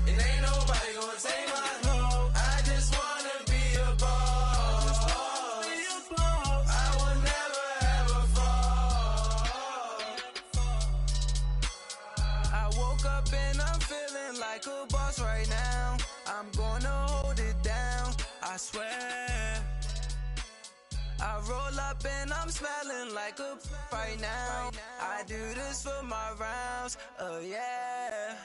and ain't nobody gonna take my home. I just wanna be a boss. I will never ever fall. I woke up and I'm feeling like a boss right now. I'm gonna hold it down, I swear. I roll up and I'm smelling like a right now. I do this for my rounds, oh yeah.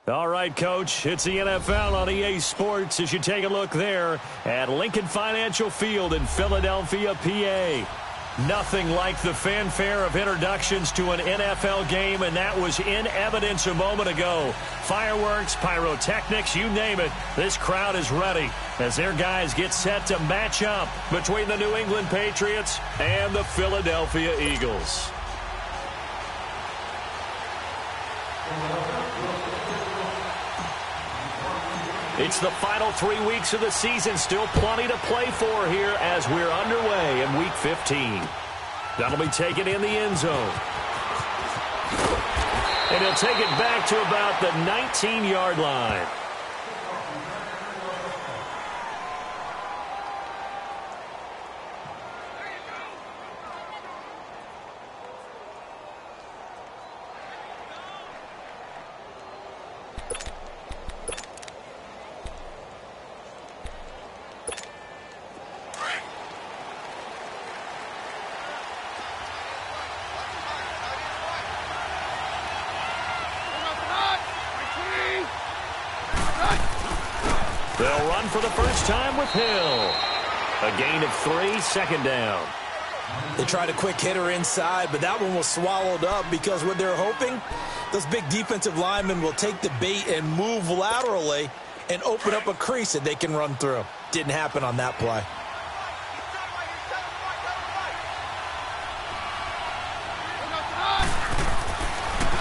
All right, Coach, it's the NFL on EA Sports as you take a look there at Lincoln Financial Field in Philadelphia, PA. Nothing like the fanfare of introductions to an NFL game, and that was in evidence a moment ago. Fireworks, pyrotechnics, you name it. This crowd is ready as their guys get set to match up between the New England Patriots and the Philadelphia Eagles. It's the final 3 weeks of the season. Still plenty to play for here as we're underway in Week 15. That'll be taken in the end zone. And he'll take it back to about the 19-yard line. They'll run for the first time with Hill. A gain of 3, second down. They tried a quick hitter inside, but that one was swallowed up because what they're hoping, those big defensive linemen will take the bait and move laterally and open up a crease that they can run through. Didn't happen on that play.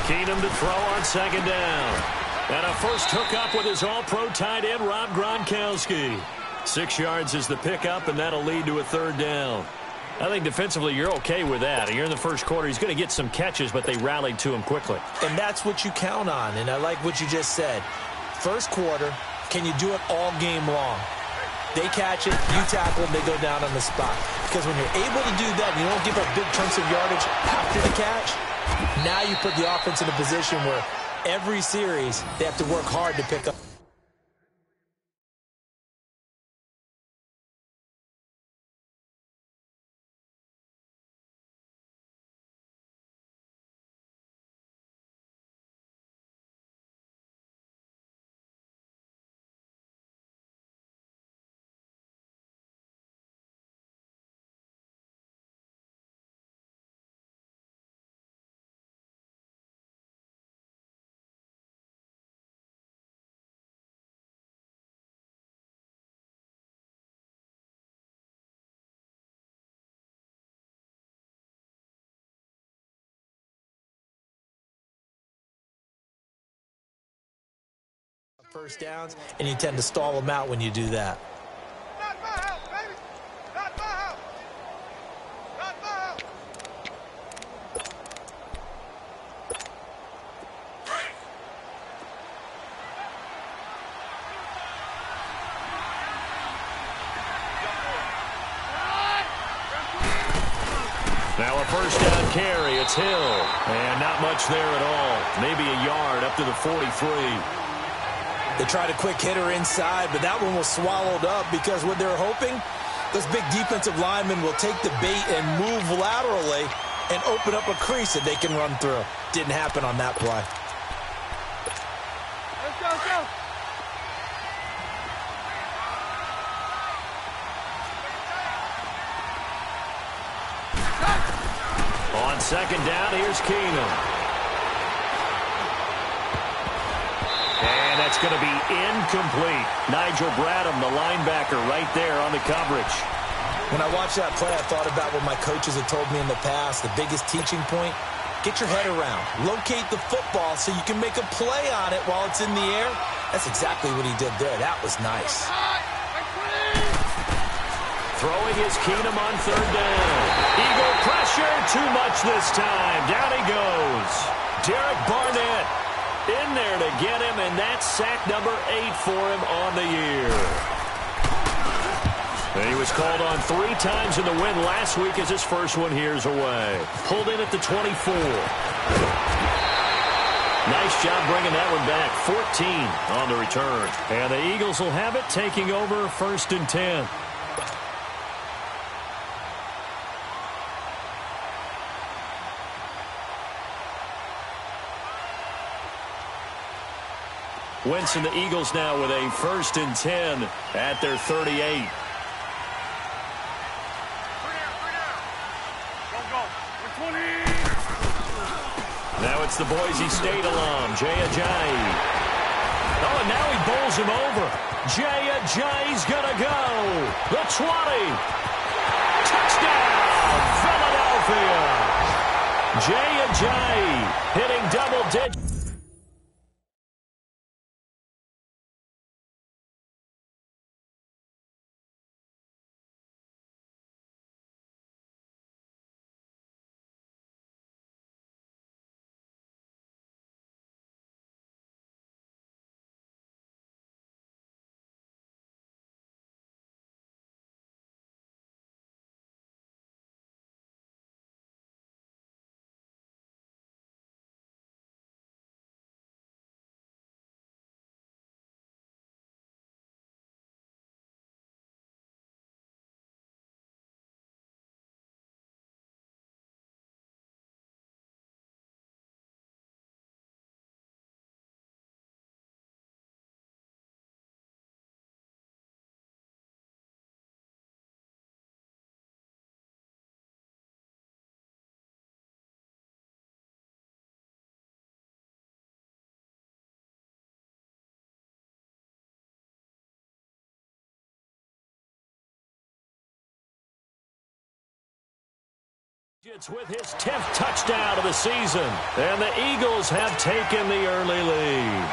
Keenum to throw on second down. And a first hookup with his all-pro tight end, Rob Gronkowski. 6 yards is the pickup, and that'll lead to a third down. I think defensively you're okay with that. You're in the first quarter. He's going to get some catches, but they rallied to him quickly. And that's what you count on, and I like what you just said. First quarter, can you do it all game long? They catch it, you tackle them, they go down on the spot. Because when you're able to do that and you don't give up big chunks of yardage after the catch, now you put the offense in a position where every series, they have to work hard to pick up. First downs, and you tend to stall them out when you do that. Not my house, baby. Not my house. Not my house. Now a first down carry. It's Hill. And not much there at all. Maybe a yard up to the 43. They tried a quick hitter inside, but that one was swallowed up because what they're hoping, those big defensive linemen will take the bait and move laterally and open up a crease that they can run through. Didn't happen on that play. Let's go, let's go. On second down, here's Keenum. And that's going to be incomplete. Nigel Bradham, the linebacker, right there on the coverage. When I watched that play, I thought about what my coaches had told me in the past. The biggest teaching point, Get your head around. Locate the football so you can make a play on it while it's in the air. That's exactly what he did there. That was nice. Throwing is Keenum on third down. Eagle pressure, too much this time. Down he goes. Derek Barnett in there to get him, and that's sack number 8 for him on the year. And he was called on 3 times in the win last week as his first one here's away. Pulled in at the 24. Nice job bringing that one back. 14 on the return. And the Eagles will have it, taking over 1st and 10. Wentz and the Eagles now with a 1st and 10 at their 38. Now it's the Boise State alum, Jay Ajayi. Oh, and now he bowls him over. Jay Ajayi's going to go. The 20. Touchdown, Philadelphia. Jay Ajayi hitting double digits. It's with his 10th touchdown of the season, and the Eagles have taken the early lead.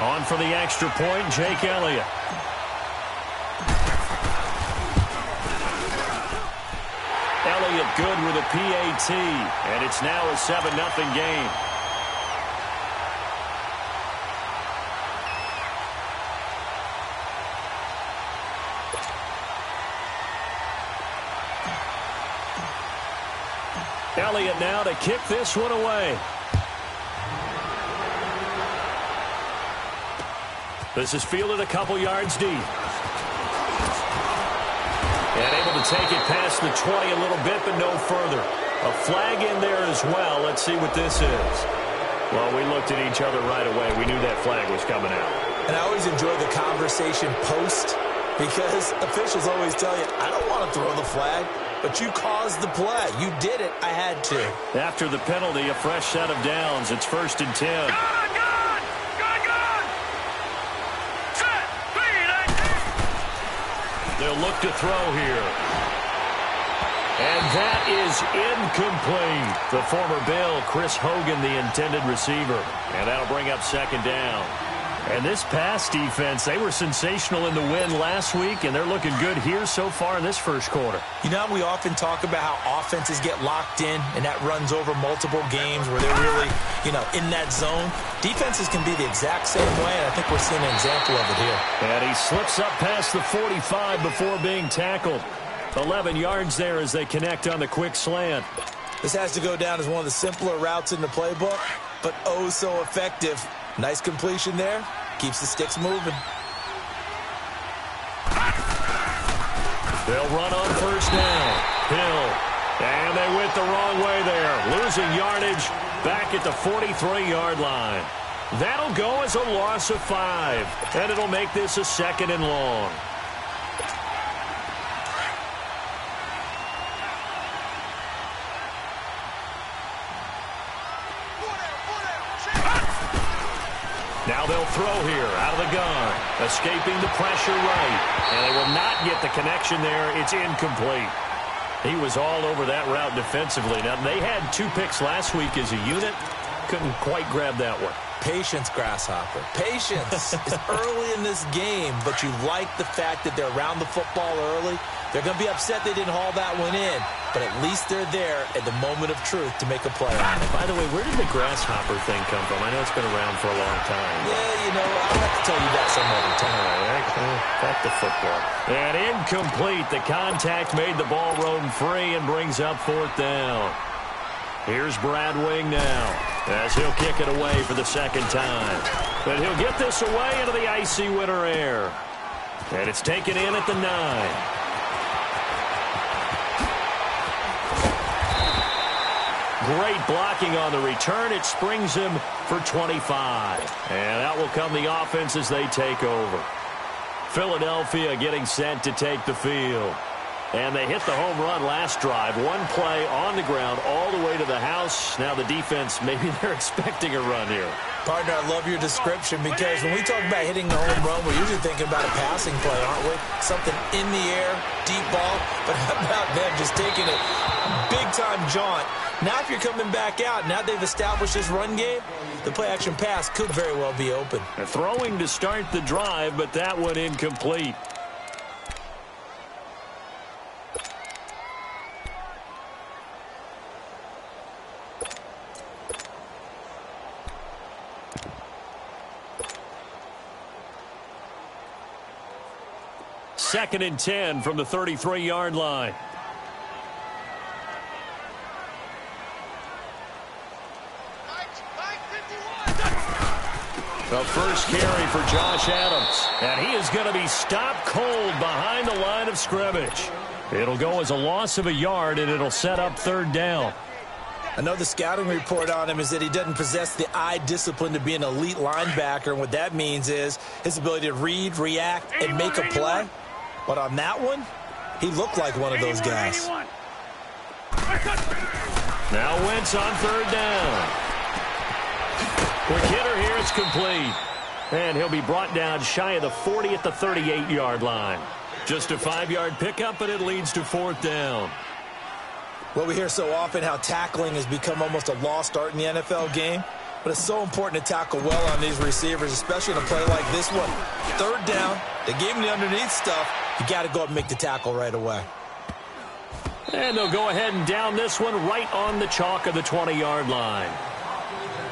On for the extra point, Jake Elliott. Elliott good with a PAT, and it's now a 7-0 game. Elliott now to kick this one away. This is fielded a couple yards deep. And able to take it past the 20 a little bit, but no further. A flag in there as well. Let's see what this is. Well, we looked at each other right away. We knew that flag was coming out. And I always enjoy the conversation post, because officials always tell you, I don't want to throw the flag. But you caused the play. You did it. I had to. After the penalty, a fresh set of downs. It's 1st and 10. Good! Set! They'll look to throw here. And that is incomplete. The former Bill, Chris Hogan, the intended receiver. And that'll bring up 2nd down. And this pass defense, they were sensational in the win last week, and they're looking good here so far in this first quarter. You know, we often talk about how offenses get locked in, and that runs over multiple games where they're really, in that zone. Defenses can be the exact same way, and I think we're seeing an example of it here. And he slips up past the 45 before being tackled. 11 yards there as they connect on the quick slant. This has to go down as one of the simpler routes in the playbook, but oh so effective. Nice completion there. Keeps the sticks moving. They'll run on 1st down. Hill. And they went the wrong way there. Losing yardage back at the 43-yard line. That'll go as a loss of 5. And it'll make this a 2nd and long. Now they'll throw here out of the gun. Escaping the pressure right. And they will not get the connection there. It's incomplete. He was all over that route defensively. Now, they had 2 picks last week as a unit. Couldn't quite grab that one. Patience, Grasshopper. Patience is early in this game, but you like the fact that they're around the football early. They're going to be upset they didn't haul that one in, but at least they're there at the moment of truth to make a play on it. By the way, where did the grasshopper thing come from? I know it's been around for a long time. Yeah, you know, I'll have to tell you that some other time. All right, back to football. And incomplete. The contact made the ball roam free and brings up 4th down. Here's Brad Wing now as he'll kick it away for the 2nd time. But he'll get this away into the icy winter air. And it's taken in at the 9. Great blocking on the return. It springs him for 25. And out will come the offense as they take over. Philadelphia getting set to take the field. And they hit the home run last drive. 1 play on the ground all the way to the house. Now the defense, maybe they're expecting a run here. Partner, I love your description because when we talk about hitting the home run, we're usually thinking about a passing play, aren't we? Something in the air, deep ball. But how about them just taking it big-time jaunt? Now if you're coming back out, now they've established this run game, the play-action pass could very well be open. They're throwing to start the drive, but that one incomplete. Second and 10 from the 33-yard line. The first carry for Josh Adams. And he is going to be stopped cold behind the line of scrimmage. It'll go as a loss of a yard, and it'll set up 3rd down. I know the scouting report on him is that he doesn't possess the eye discipline to be an elite linebacker. And what that means is his ability to read, react, and make a play. But on that one, he looked like one of those guys. Now Wentz on 3rd down. Quick hitter here, it's complete. And he'll be brought down shy of the 40 at the 38-yard line. Just a 5-yard pickup, but it leads to 4th down. Well, we hear so often how tackling has become almost a lost art in the NFL game. But it's so important to tackle well on these receivers, especially in a play like this one. 3rd down, they gave him the underneath stuff. You got to go up and make the tackle right away. And they'll go ahead and down this one right on the chalk of the 20-yard line.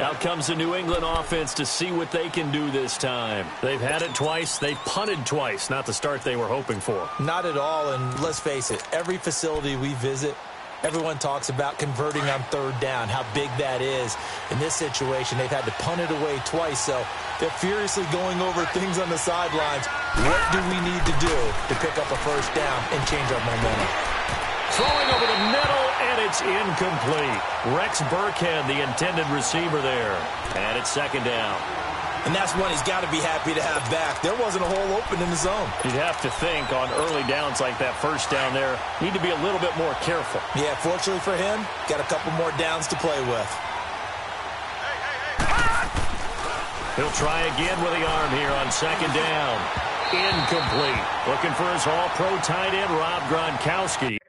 Out comes the New England offense to see what they can do this time. They've had it twice. They've punted twice. Not the start they were hoping for. Not at all, and let's face it, every facility we visit, everyone talks about converting on 3rd down, how big that is. In this situation, they've had to punt it away twice, so they're furiously going over things on the sidelines. What do we need to do to pick up a 1st down and change our momentum? Throwing over the middle, and it's incomplete. Rex Burkhead, the intended receiver there. And it's 2nd down. And that's one he's got to be happy to have back. There wasn't a hole open in the zone. You'd have to think on early downs like that 1st down there, need to be a little bit more careful. Yeah, fortunately for him, got a couple more downs to play with. He'll try again with the arm here on 2nd down. Incomplete. Looking for his all-pro tight end, Rob Gronkowski.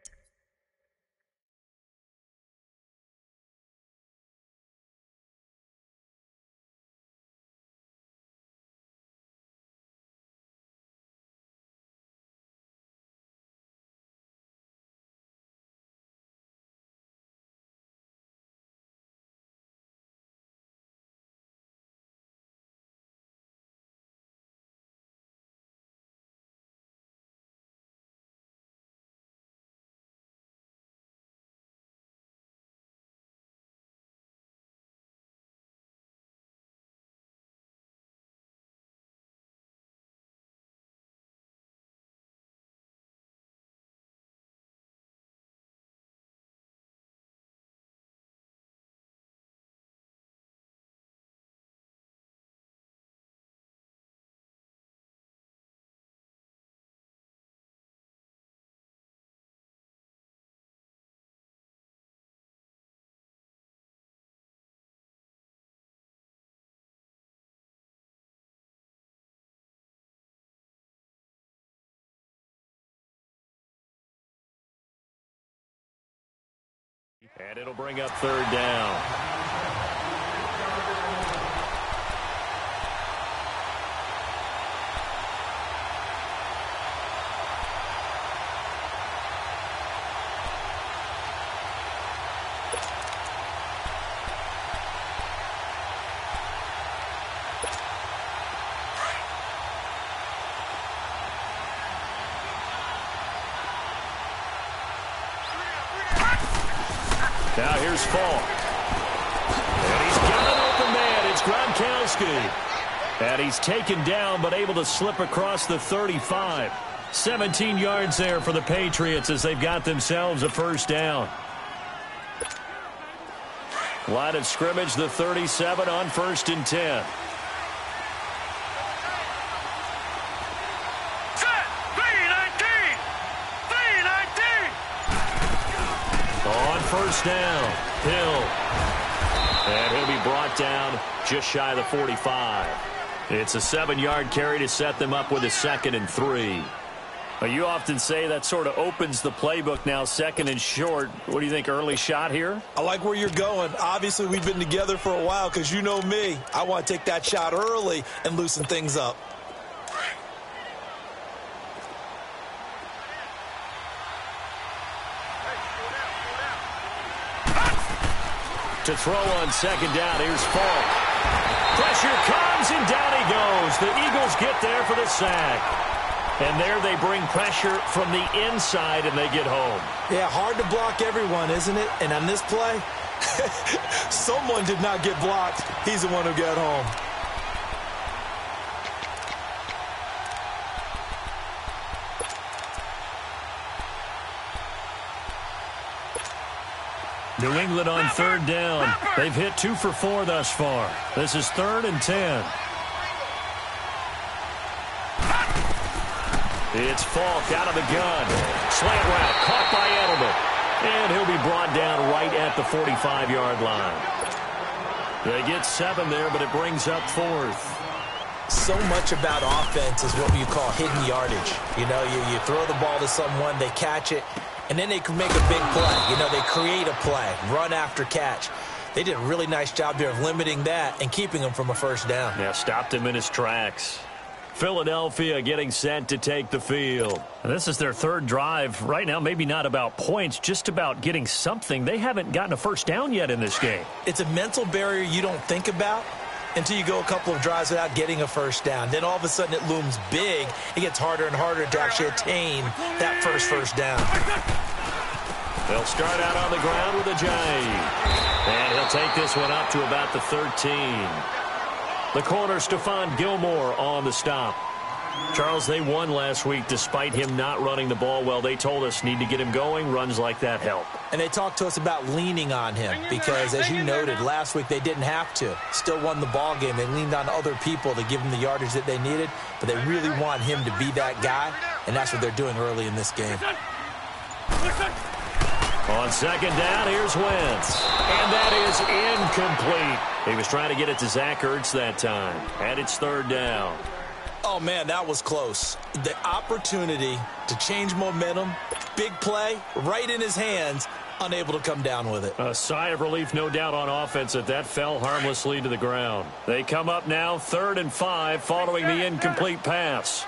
And it'll bring up third down. Now here's Falk. And he's got an open man. It's Gronkowski. And he's taken down but able to slip across the 35. 17 yards there for the Patriots as they've got themselves a first down. Line of scrimmage, the 37 on 1st and 10. First down, Hill. And he'll be brought down just shy of the 45. It's a 7-yard carry to set them up with a 2nd and 3. Well, you often say that sort of opens the playbook now, 2nd and short. What do you think, early shot here? I like where you're going. Obviously, we've been together for a while because you know me. I want to take that shot early and loosen things up. To throw on 2nd down, here's Falk. Pressure comes, and down he goes. The Eagles get there for the sack. And there they bring pressure from the inside, and they get home. Yeah, hard to block everyone, isn't it? And on this play, someone did not get blocked. He's the one who got home. New England on 3rd down. They've hit 2 for 4 thus far. This is 3rd and 10. It's Falk out of the gun. Slant route caught by Edelman. And he'll be brought down right at the 45-yard line. They get 7 there, but it brings up 4th. So much about offense is what you call hidden yardage. You know, you throw the ball to someone, they catch it, and then they can make a big play. You know, they create a play, run after catch. They did a really nice job there of limiting that and keeping him from a first down. Yeah, stopped him in his tracks. Philadelphia getting set to take the field. And this is their 3rd drive. Right now, maybe not about points, just about getting something. They haven't gotten a first down yet in this game. It's a mental barrier you don't think about until you go a couple of drives without getting a first down. Then all of a sudden it looms big. It gets harder and harder to actually attain that first down. They'll start out on the ground with a jive. And he'll take this one up to about the 13. The corner, Stephon Gilmore, on the stop. Charles, they won last week despite him not running the ball well. They told us need to get him going. Runs like that help. And they talked to us about leaning on him because, as you noted, last week they didn't have to. Still won the ball game. They leaned on other people to give them the yardage that they needed, but they really want him to be that guy, and that's what they're doing early in this game. On 2nd down, here's Wentz. And that is incomplete. He was trying to get it to Zach Ertz that time. And it's 3rd down. Oh, man, that was close. The opportunity to change momentum, big play, right in his hands, unable to come down with it. A sigh of relief, no doubt, on offense that fell harmlessly to the ground. They come up now 3rd and 5 following the incomplete pass.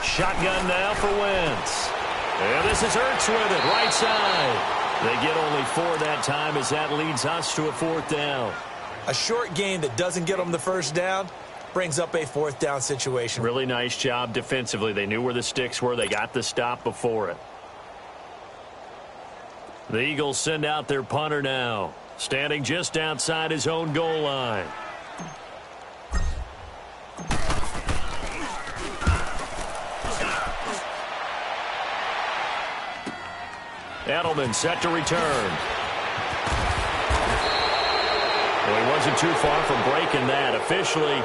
Shotgun now for Wentz. And this is Ertz with it, right side. They get only 4 that time as that leads us to a 4th down. A short game that doesn't get them the first down brings up a 4th down situation. Really nice job defensively. They knew where the sticks were. They got the stop before it. The Eagles send out their punter now, standing just outside his own goal line. Edelman set to return. Well, he wasn't too far from breaking that. Officially,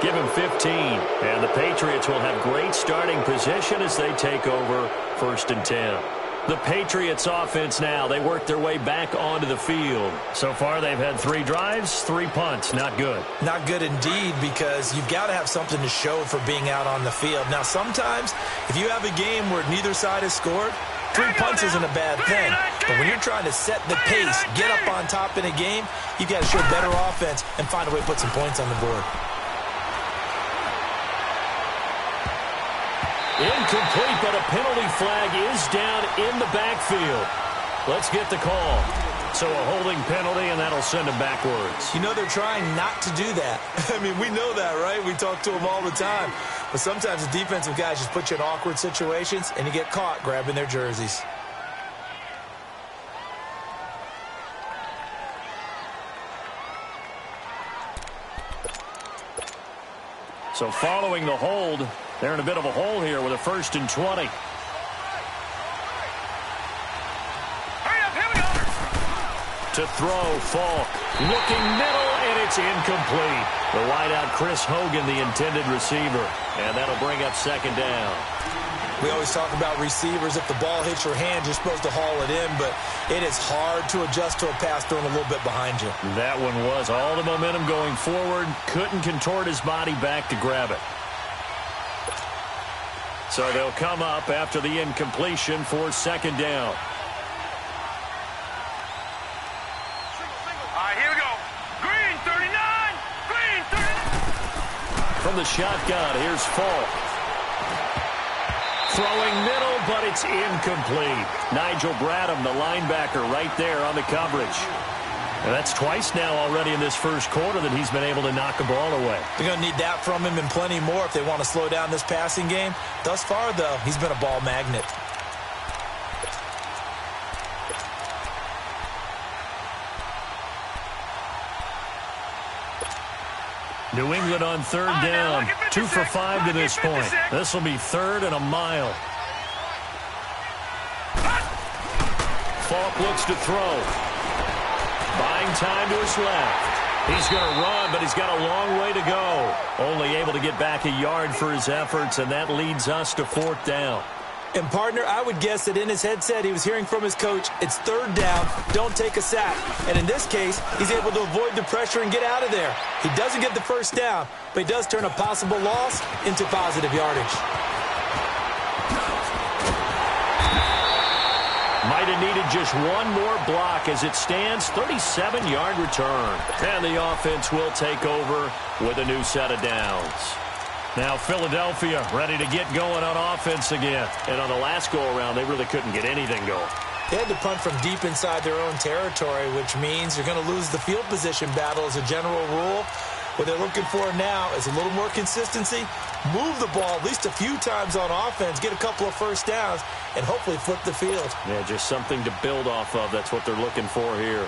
give him 15. And the Patriots will have great starting position as they take over 1st and 10. The Patriots offense now. They work their way back onto the field. So far, they've had 3 drives, 3 punts. Not good. Not good indeed, because you've got to have something to show for being out on the field. Now, sometimes, if you have a game where neither side has scored, 3 punts isn't a bad thing. But when you're trying to set the pace, get up on top in a game, you've got to show better offense and find a way to put some points on the board. Incomplete, but a penalty flag is down in the backfield. Let's get the call. So a holding penalty, and that'll send him backwards. You know they're trying not to do that. I mean, we know that, right? We talk to them all the time. But sometimes the defensive guys just put you in awkward situations, and you get caught grabbing their jerseys. So following the hold, they're in a bit of a hole here with a 1st and 20. To throw, Falk. Looking middle, and it's incomplete. The wideout, Chris Hogan, the intended receiver. And that'll bring up 2nd down. We always talk about receivers. If the ball hits your hand, you're supposed to haul it in, but it is hard to adjust to a pass thrown a little bit behind you. That one was all the momentum going forward. Couldn't contort his body back to grab it. So they'll come up after the incompletion for 2nd down. All right, here we go. Green 39. Green 39. From the shotgun, here's Falk. Throwing middle, but it's incomplete. Nigel Bradham, the linebacker, right there on the coverage. And that's twice now already in this first quarter that he's been able to knock a ball away. They're going to need that from him and plenty more if they want to slow down this passing game. Thus far, though, he's been a ball magnet. New England on 3rd down. 2 for 5 to this point. This will be 3rd and a mile. Falk looks to throw. Buying time to his left. He's going to run, but he's got a long way to go. Only able to get back a yard for his efforts, and that leads us to 4th down. And, partner, I would guess that in his headset he was hearing from his coach, it's 3rd down, don't take a sack. And in this case, he's able to avoid the pressure and get out of there. He doesn't get the 1st down, but he does turn a possible loss into positive yardage. Might have needed just one more block as it stands, 37-yard return. And the offense will take over with a new set of downs. Now Philadelphia ready to get going on offense again. And on the last go-around, they really couldn't get anything going. They had to punt from deep inside their own territory, which means you're going to lose the field position battle as a general rule. What they're looking for now is a little more consistency, move the ball at least a few times on offense, get a couple of 1st downs, and hopefully flip the field. Yeah, just something to build off of. That's what they're looking for here.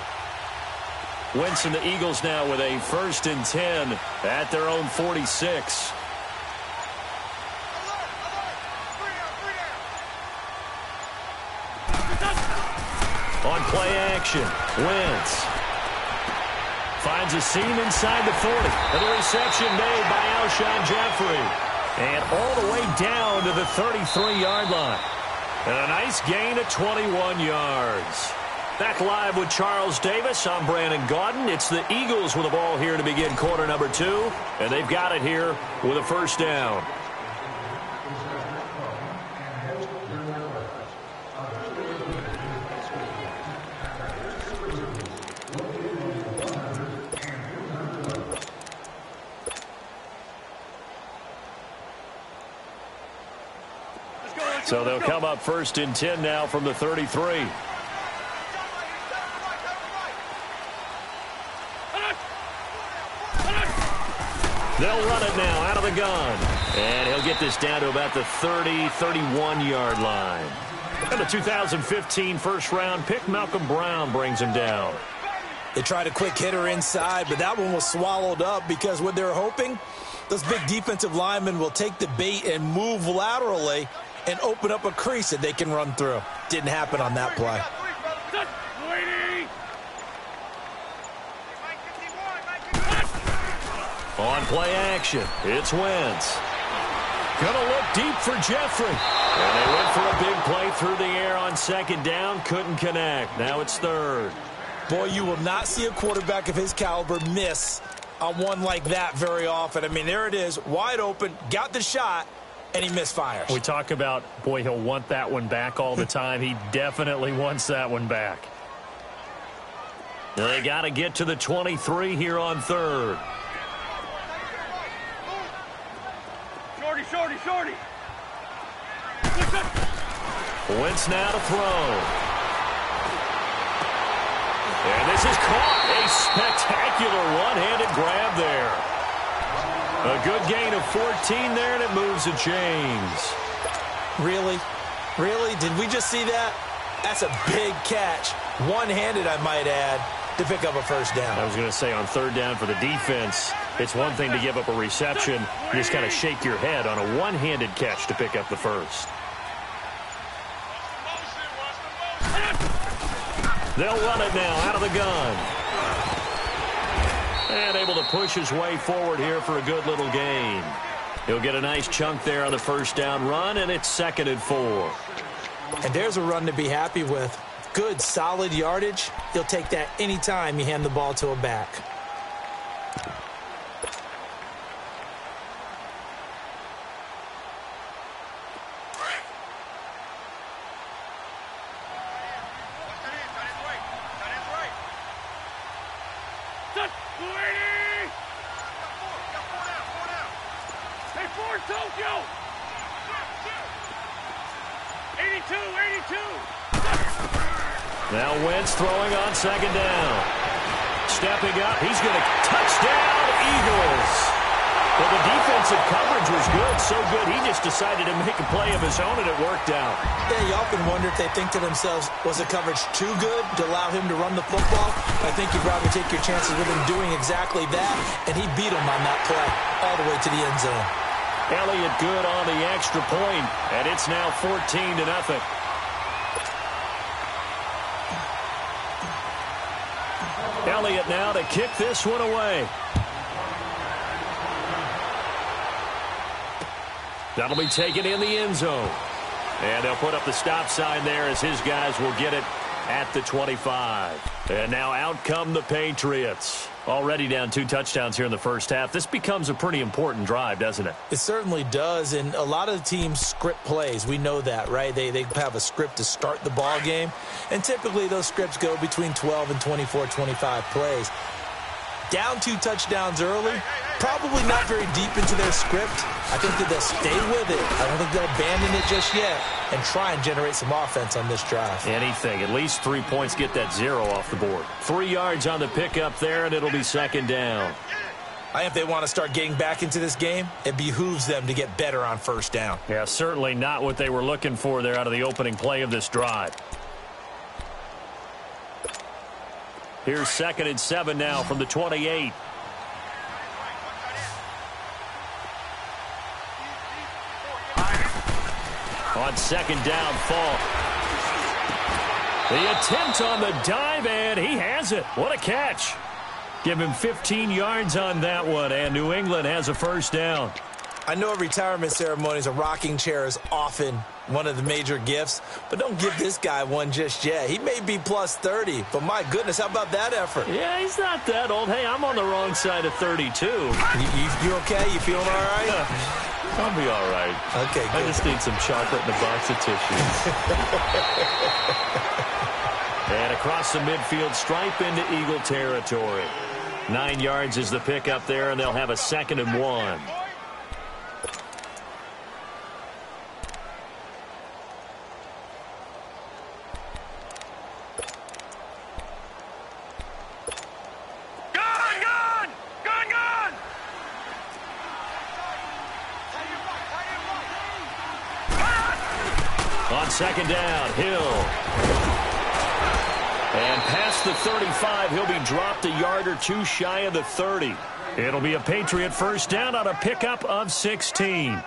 Wentz and the Eagles now with a 1st and 10 at their own 46. On play action, Wentz finds a seam inside the 40. And the reception made by Alshon Jeffrey. And all the way down to the 33-yard line. And a nice gain of 21 yards. Back live with Charles Davis. I'm Brandon Gaudin. It's the Eagles with the ball here to begin quarter number 2. And they've got it here with a 1st down. So they'll come up 1st and 10 now from the 33. They'll run it now out of the gun. And he'll get this down to about the 30, 31-yard line. And the 2015 first-round pick, Malcolm Brown, brings him down. They tried a quick hitter inside, but that one was swallowed up because what they're hoping, those big defensive linemen will take the bait and move laterally and open up a crease that they can run through. Didn't happen on that play. On play action, it's Wentz. Going to look deep for Jeffrey. And they went for a big play through the air on second down. Couldn't connect. Now it's third. Boy, you will not see a quarterback of his caliber miss on one like that very often. I mean, there it is, wide open, got the shot, and he misfires. We talk about, boy, he'll want that one back all the time. He definitely wants that one back. They got to get to the 23 here on third. Shorty, shorty, shorty. Wentz now to throw. And this is caught. A spectacular one-handed grab there. A good gain of 14 there, and it moves the chains. Really? Really? Did we just see that? That's a big catch. One-handed, I might add, to pick up a first down. I was going to say, on third down for the defense, it's one thing to give up a reception. You just kind of shake your head on a one-handed catch to pick up the first. They'll run it now out of the gun. And able to push his way forward here for a good little gain. He'll get a nice chunk there on the first down run, and it's 2nd and 4. And there's a run to be happy with. Good, solid yardage. He'll take that anytime you hand the ball to a back. Now Wentz throwing on second down. Stepping up, he's going to touchdown, Eagles. Well, the defensive coverage was good, so good he just decided to make a play of his own, and it worked out. Yeah, you often wonder if they think to themselves, was the coverage too good to allow him to run the football? I think you'd rather take your chances with him doing exactly that, and he beat him on that play all the way to the end zone. Elliott good on the extra point, and it's now 14-0. Elliott now to kick this one away. That'll be taken in the end zone. And they'll put up the stop sign there as his guys will get it at the 25. And now out come the Patriots. Already down 2 touchdowns here in the first half. This becomes a pretty important drive, doesn't it? It certainly does, and a lot of the teams script plays. We know that, right? They have a script to start the ball game, and typically those scripts go between 12 and 24, 25 plays. Down 2 touchdowns early, probably not very deep into their script. I think that they'll stay with it. I don't think they'll abandon it just yet and try and generate some offense on this drive. Anything. At least 3 points, get that 0 off the board. 3 yards on the pickup there, and it'll be second down. I think if they want to start getting back into this game, it behooves them to get better on first down. Yeah, certainly not what they were looking for there out of the opening play of this drive. Here's 2nd and 7 now from the 28. On second down, Falk. The attempt on the dive, and he has it. What a catch. Give him 15 yards on that one, and New England has a first down. I know at retirement ceremonies, a rocking chair is often one of the major gifts, but don't give this guy one just yet. He may be plus 30, but my goodness, how about that effort? Yeah, he's not that old. Hey, I'm on the wrong side of 32. You okay? You feeling all right? I'll be all right. Okay, good. I just need some chocolate and a box of tissues. And across the midfield stripe into Eagle territory. 9 yards is the pickup there, and they'll have a 2nd and 1. On second down, Hill. And past the 35, he'll be dropped a yard or 2 shy of the 30. It'll be a Patriot first down on a pickup of 16.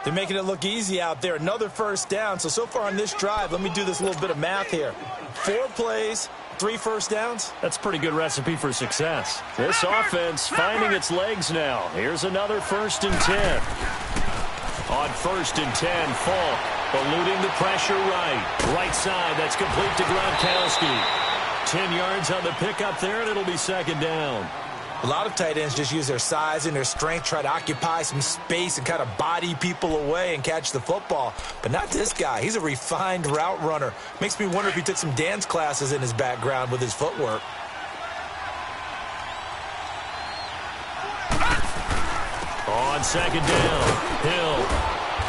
They're making it look easy out there. Another first down. So far on this drive, let me do this little bit of math here. 4 plays, 3 first downs. That's a pretty good recipe for success. This offense finding its legs now. Here's another 1st and 10. On 1st and 10, Falk eluding the pressure right side. That's complete to Gronkowski. 10 yards on the pickup there, and it'll be 2nd down. A lot of tight ends just use their size and their strength, try to occupy some space and kind of body people away and catch the football. But not this guy. He's a refined route runner. Makes me wonder if he took some dance classes in his background with his footwork. On 2nd down, Hill.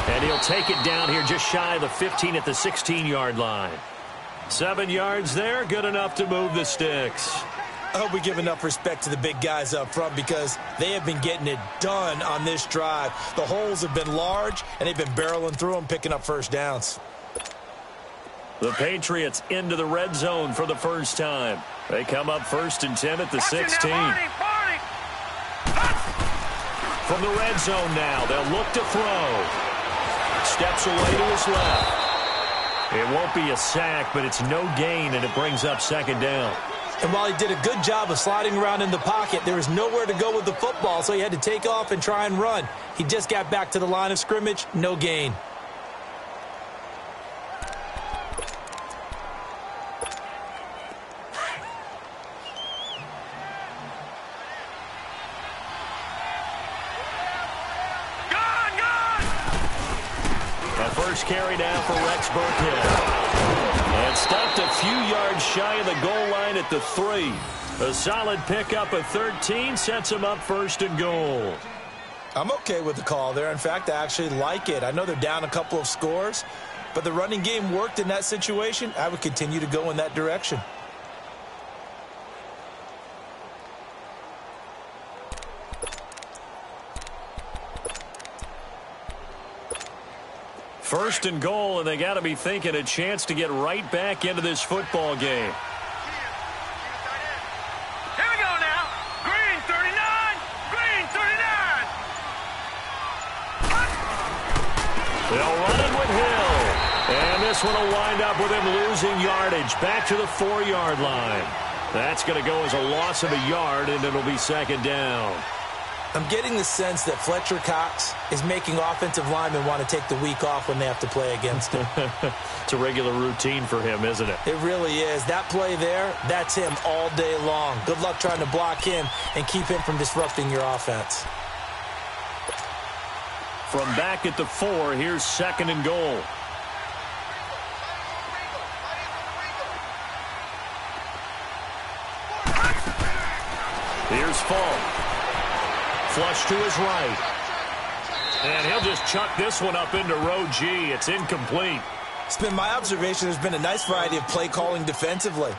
And he'll take it down here just shy of the 15 at the 16-yard line. 7 yards there, good enough to move the sticks. I hope we give enough respect to the big guys up front because they have been getting it done on this drive. The holes have been large, and they've been barreling through them, picking up first downs. The Patriots into the red zone for the first time. They come up 1st and 10 at the 16. From the red zone now, they'll look to throw. Steps away to his left. It won't be a sack, but it's no gain, and it brings up 2nd down. And while he did a good job of sliding around in the pocket, there was nowhere to go with the football, so he had to take off and try and run. He just got back to the line of scrimmage, no gain. First carry down for Rex Burkhead. And stopped a few yards shy of the goal line at the 3. A solid pickup of 13 sets him up 1st and goal. I'm okay with the call there. In fact, I actually like it. I know they're down a couple of scores, but the running game worked in that situation. I would continue to go in that direction. First and goal, and they got to be thinking a chance to get right back into this football game. Here we go now. Green 39. Green 39. They'll run it with Hill. And this one will wind up with him losing yardage back to the 4-yard line. That's going to go as a loss of a yard, and it'll be 2nd down. I'm getting the sense that Fletcher Cox is making offensive linemen want to take the week off when they have to play against him. It's a regular routine for him, isn't it? It really is. That play there, that's him all day long. Good luck trying to block him and keep him from disrupting your offense. From back at the 4, here's 2nd and goal. Here's Falk. Flush to his right. And he'll just chuck this one up into row G. It's incomplete. It's been my observation there's been a nice variety of play calling defensively.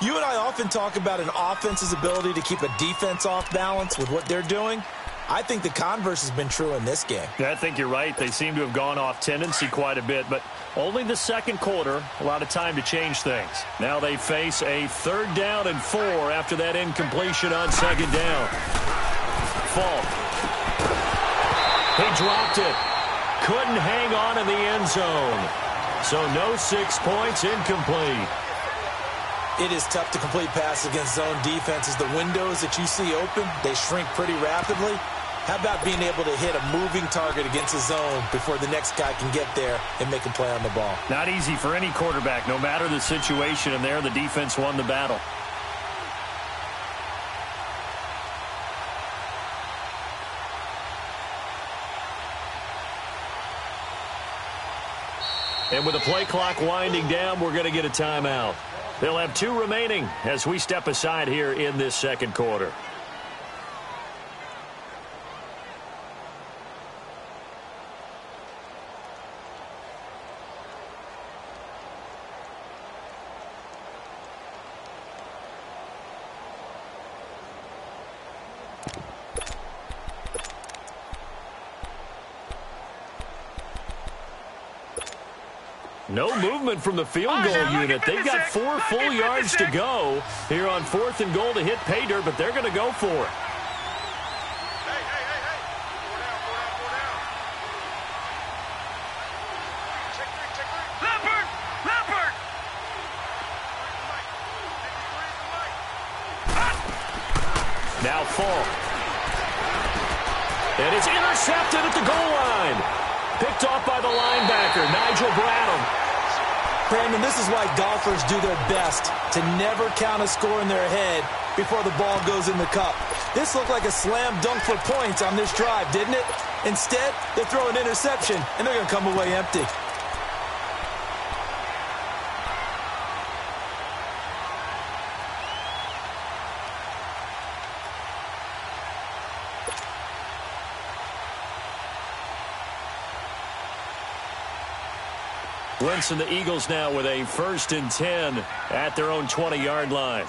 You and I often talk about an offense's ability to keep a defense off balance with what they're doing. I think the converse has been true in this game. Yeah, I think you're right. They seem to have gone off tendency quite a bit, but only the 2nd quarter, a lot of time to change things. Now they face a 3rd down and 4 after that incompletion on 2nd down. Falk. He dropped it. Couldn't hang on in the end zone. So no 6 points, incomplete. It is tough to complete passes against zone defenses. The windows that you see open, they shrink pretty rapidly. How about being able to hit a moving target against a zone before the next guy can get there and make a play on the ball? Not easy for any quarterback, no matter the situation, and there the defense won the battle. And with the play clock winding down, we're going to get a timeout. They'll have 2 remaining as we step aside here in this 2nd quarter. No movement from the field goal unit. They've got 4 full yards to go here on 4th and goal to hit pay dirt, but they're going to go for it. Hey. Four down. Check three. Leopard. Now Falk. And it's intercepted at the goal line. Picked off by the linebacker, Nigel Bradham. Brandon, this is why golfers do their best to never count a score in their head before the ball goes in the cup. This looked like a slam dunk for points on this drive, didn't it? Instead, they throw an interception, and they're going to come away empty. Wentz and the Eagles now with a 1st and 10 at their own 20-yard line.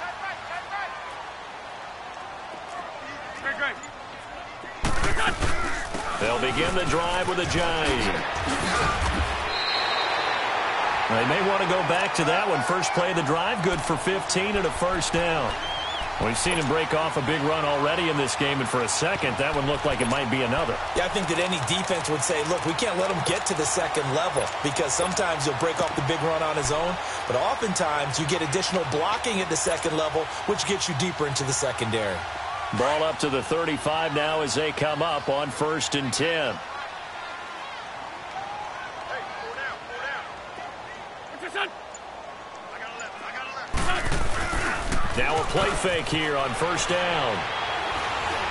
They'll begin the drive with a jive. They may want to go back to that one. First play of the drive, good for 15 and a 1st down. We've seen him break off a big run already in this game, and for a second, that one looked like it might be another. Yeah, I think that any defense would say, look, we can't let him get to the second level, because sometimes he'll break off the big run on his own, but oftentimes you get additional blocking at the second level, which gets you deeper into the secondary. Ball up to the 35 now as they come up on 1st and 10. Now a play fake here on 1st down.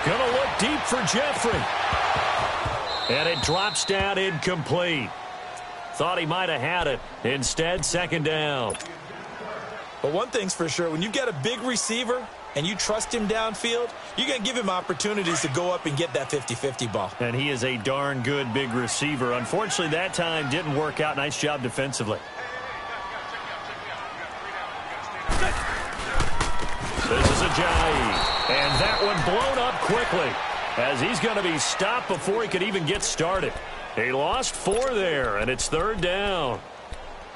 Gonna look deep for Jeffrey. And it drops down incomplete. Thought he might have had it. Instead, 2nd down. But one thing's for sure, when you get a big receiver and you trust him downfield, you're going to give him opportunities to go up and get that 50-50 ball. And he is a darn good big receiver. Unfortunately, that time didn't work out. Nice job defensively. This is a jive. And that one blown up quickly as he's going to be stopped before he could even get started. He lost 4 there, and it's 3rd down.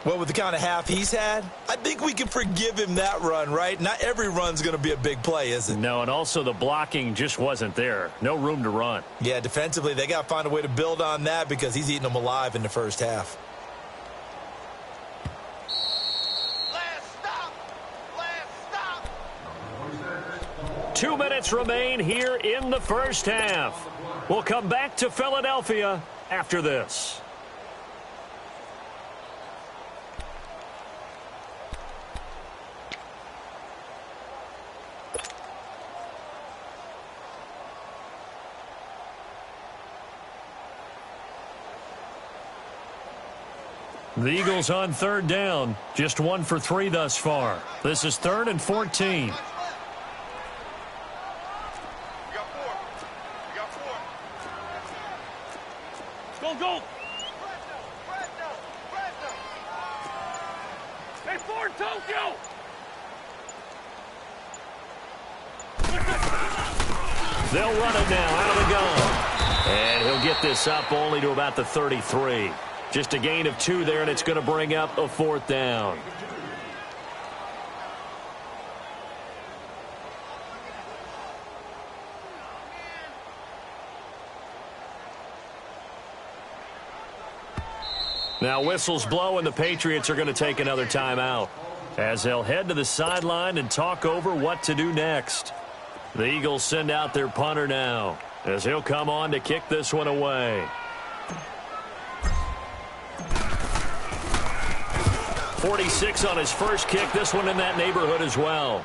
Well, with the kind of half he's had, I think we can forgive him that run, right? Not every run's going to be a big play, is it? No, and also the blocking just wasn't there. No room to run. Yeah, defensively, they got to find a way to build on that because he's eating them alive in the first half. 2 minutes remain here in the first half. We'll come back to Philadelphia after this. The Eagles on 3rd down. Just 1 for 3 thus far. This is 3rd and 14. Go! Hey, Ford, Tokyo! They'll run it now out of the gun. And he'll get this up only to about the 33. Just a gain of 2 there, and it's going to bring up a 4th down. Now whistles blow, and the Patriots are going to take another timeout as they'll head to the sideline and talk over what to do next. The Eagles send out their punter now as he'll come on to kick this one away. 46 on his first kick. This one in that neighborhood as well.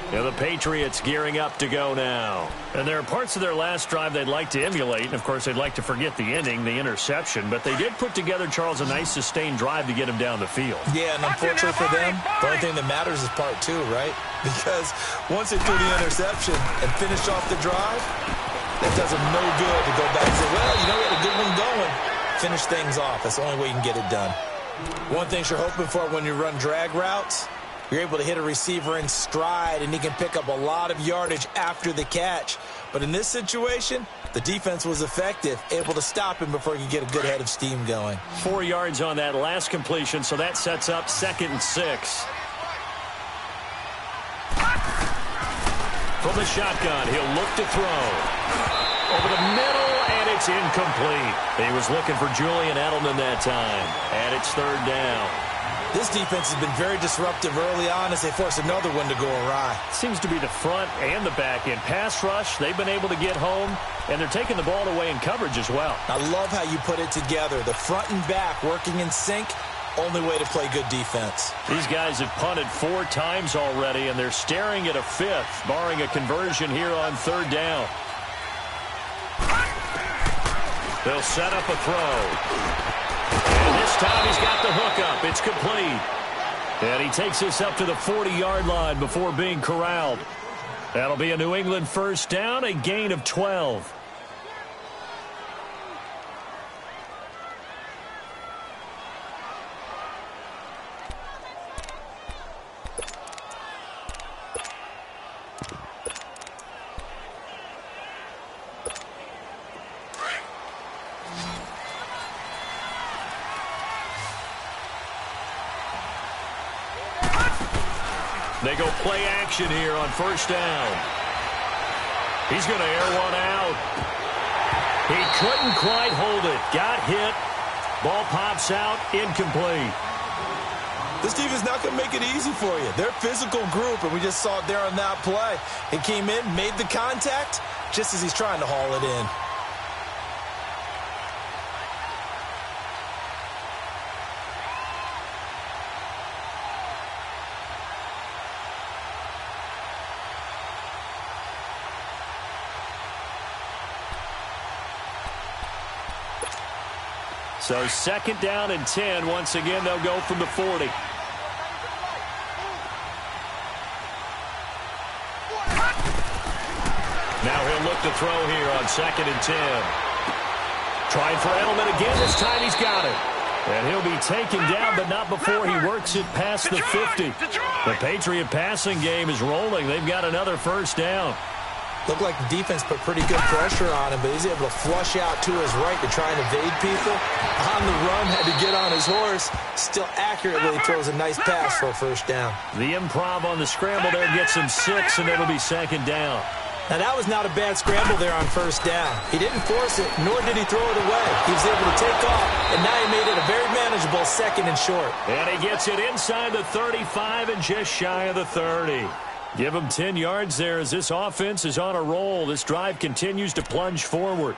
Yeah, the Patriots gearing up to go now. And there are parts of their last drive they'd like to emulate. And, of course, they'd like to forget the ending, the interception. But they did put together, Charles, a nice sustained drive to get him down the field. Yeah, and unfortunately for them, the only thing that matters is part 2, right? Because once they threw the interception and finished off the drive, that does them no good to go back and say, well, you know, we had a good one going. Finish things off. That's the only way you can get it done. One thing you're hoping for when you run drag routes, you're able to hit a receiver in stride, and he can pick up a lot of yardage after the catch. But in this situation, the defense was effective, able to stop him before he could get a good head of steam going. 4 yards on that last completion, so that sets up 2nd and 6. From the shotgun, he'll look to throw. Over the middle, and it's incomplete. He was looking for Julian Edelman that time, and it's 3rd down. This defense has been very disruptive early on as they force another one to go awry. Seems to be the front and the back end. Pass rush, they've been able to get home, and they're taking the ball away in coverage as well. I love how you put it together. The front and back working in sync, only way to play good defense. These guys have punted 4 times already, and they're staring at a 5th, barring a conversion here on 3rd down. They'll set up a throw. And this time he's got the hook up. It's complete. And he takes this up to the 40-yard line before being corralled. That'll be a New England first down, a gain of 12. They go play action here on first down. He's going to air one out. He couldn't quite hold it. Got hit. Ball pops out. Incomplete. This defense is not going to make it easy for you. They're a physical group, and we just saw it there on that play. He came in, made the contact, just as he's trying to haul it in. So 2nd down and 10. Once again, they'll go from the 40. Now he'll look to throw here on 2nd and 10. Trying for Edelman again. This time he's got it. And he'll be taken down, but not before he works it past the 50. The Patriot passing game is rolling. They've got another first down. Looked like the defense put pretty good pressure on him, but he's able to flush out to his right to try and evade people. On the run, had to get on his horse. Still accurately throws a nice pass for a first down. The improv on the scramble there gets him 6, and it'll be 2nd down. Now, that was not a bad scramble there on first down. He didn't force it, nor did he throw it away. He was able to take off, and now he made it a very manageable 2nd and short. And he gets it inside the 35 and just shy of the 30. Give him 10 yards there as this offense is on a roll. This drive continues to plunge forward.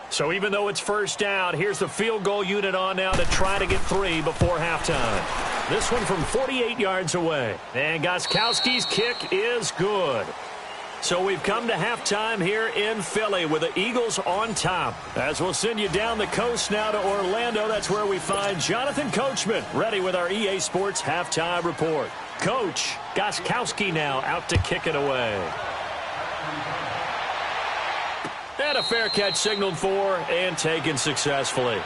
So even though it's first down, here's the field goal unit on now to try to get 3 before halftime. This one from 48 yards away. And Gostkowski's kick is good. So we've come to halftime here in Philly with the Eagles on top. As we'll send you down the coast now to Orlando, that's where we find Jonathan Coachman ready with our EA Sports halftime report. Coach, Gostkowski now out to kick it away. And a fair catch signaled for and taken successfully.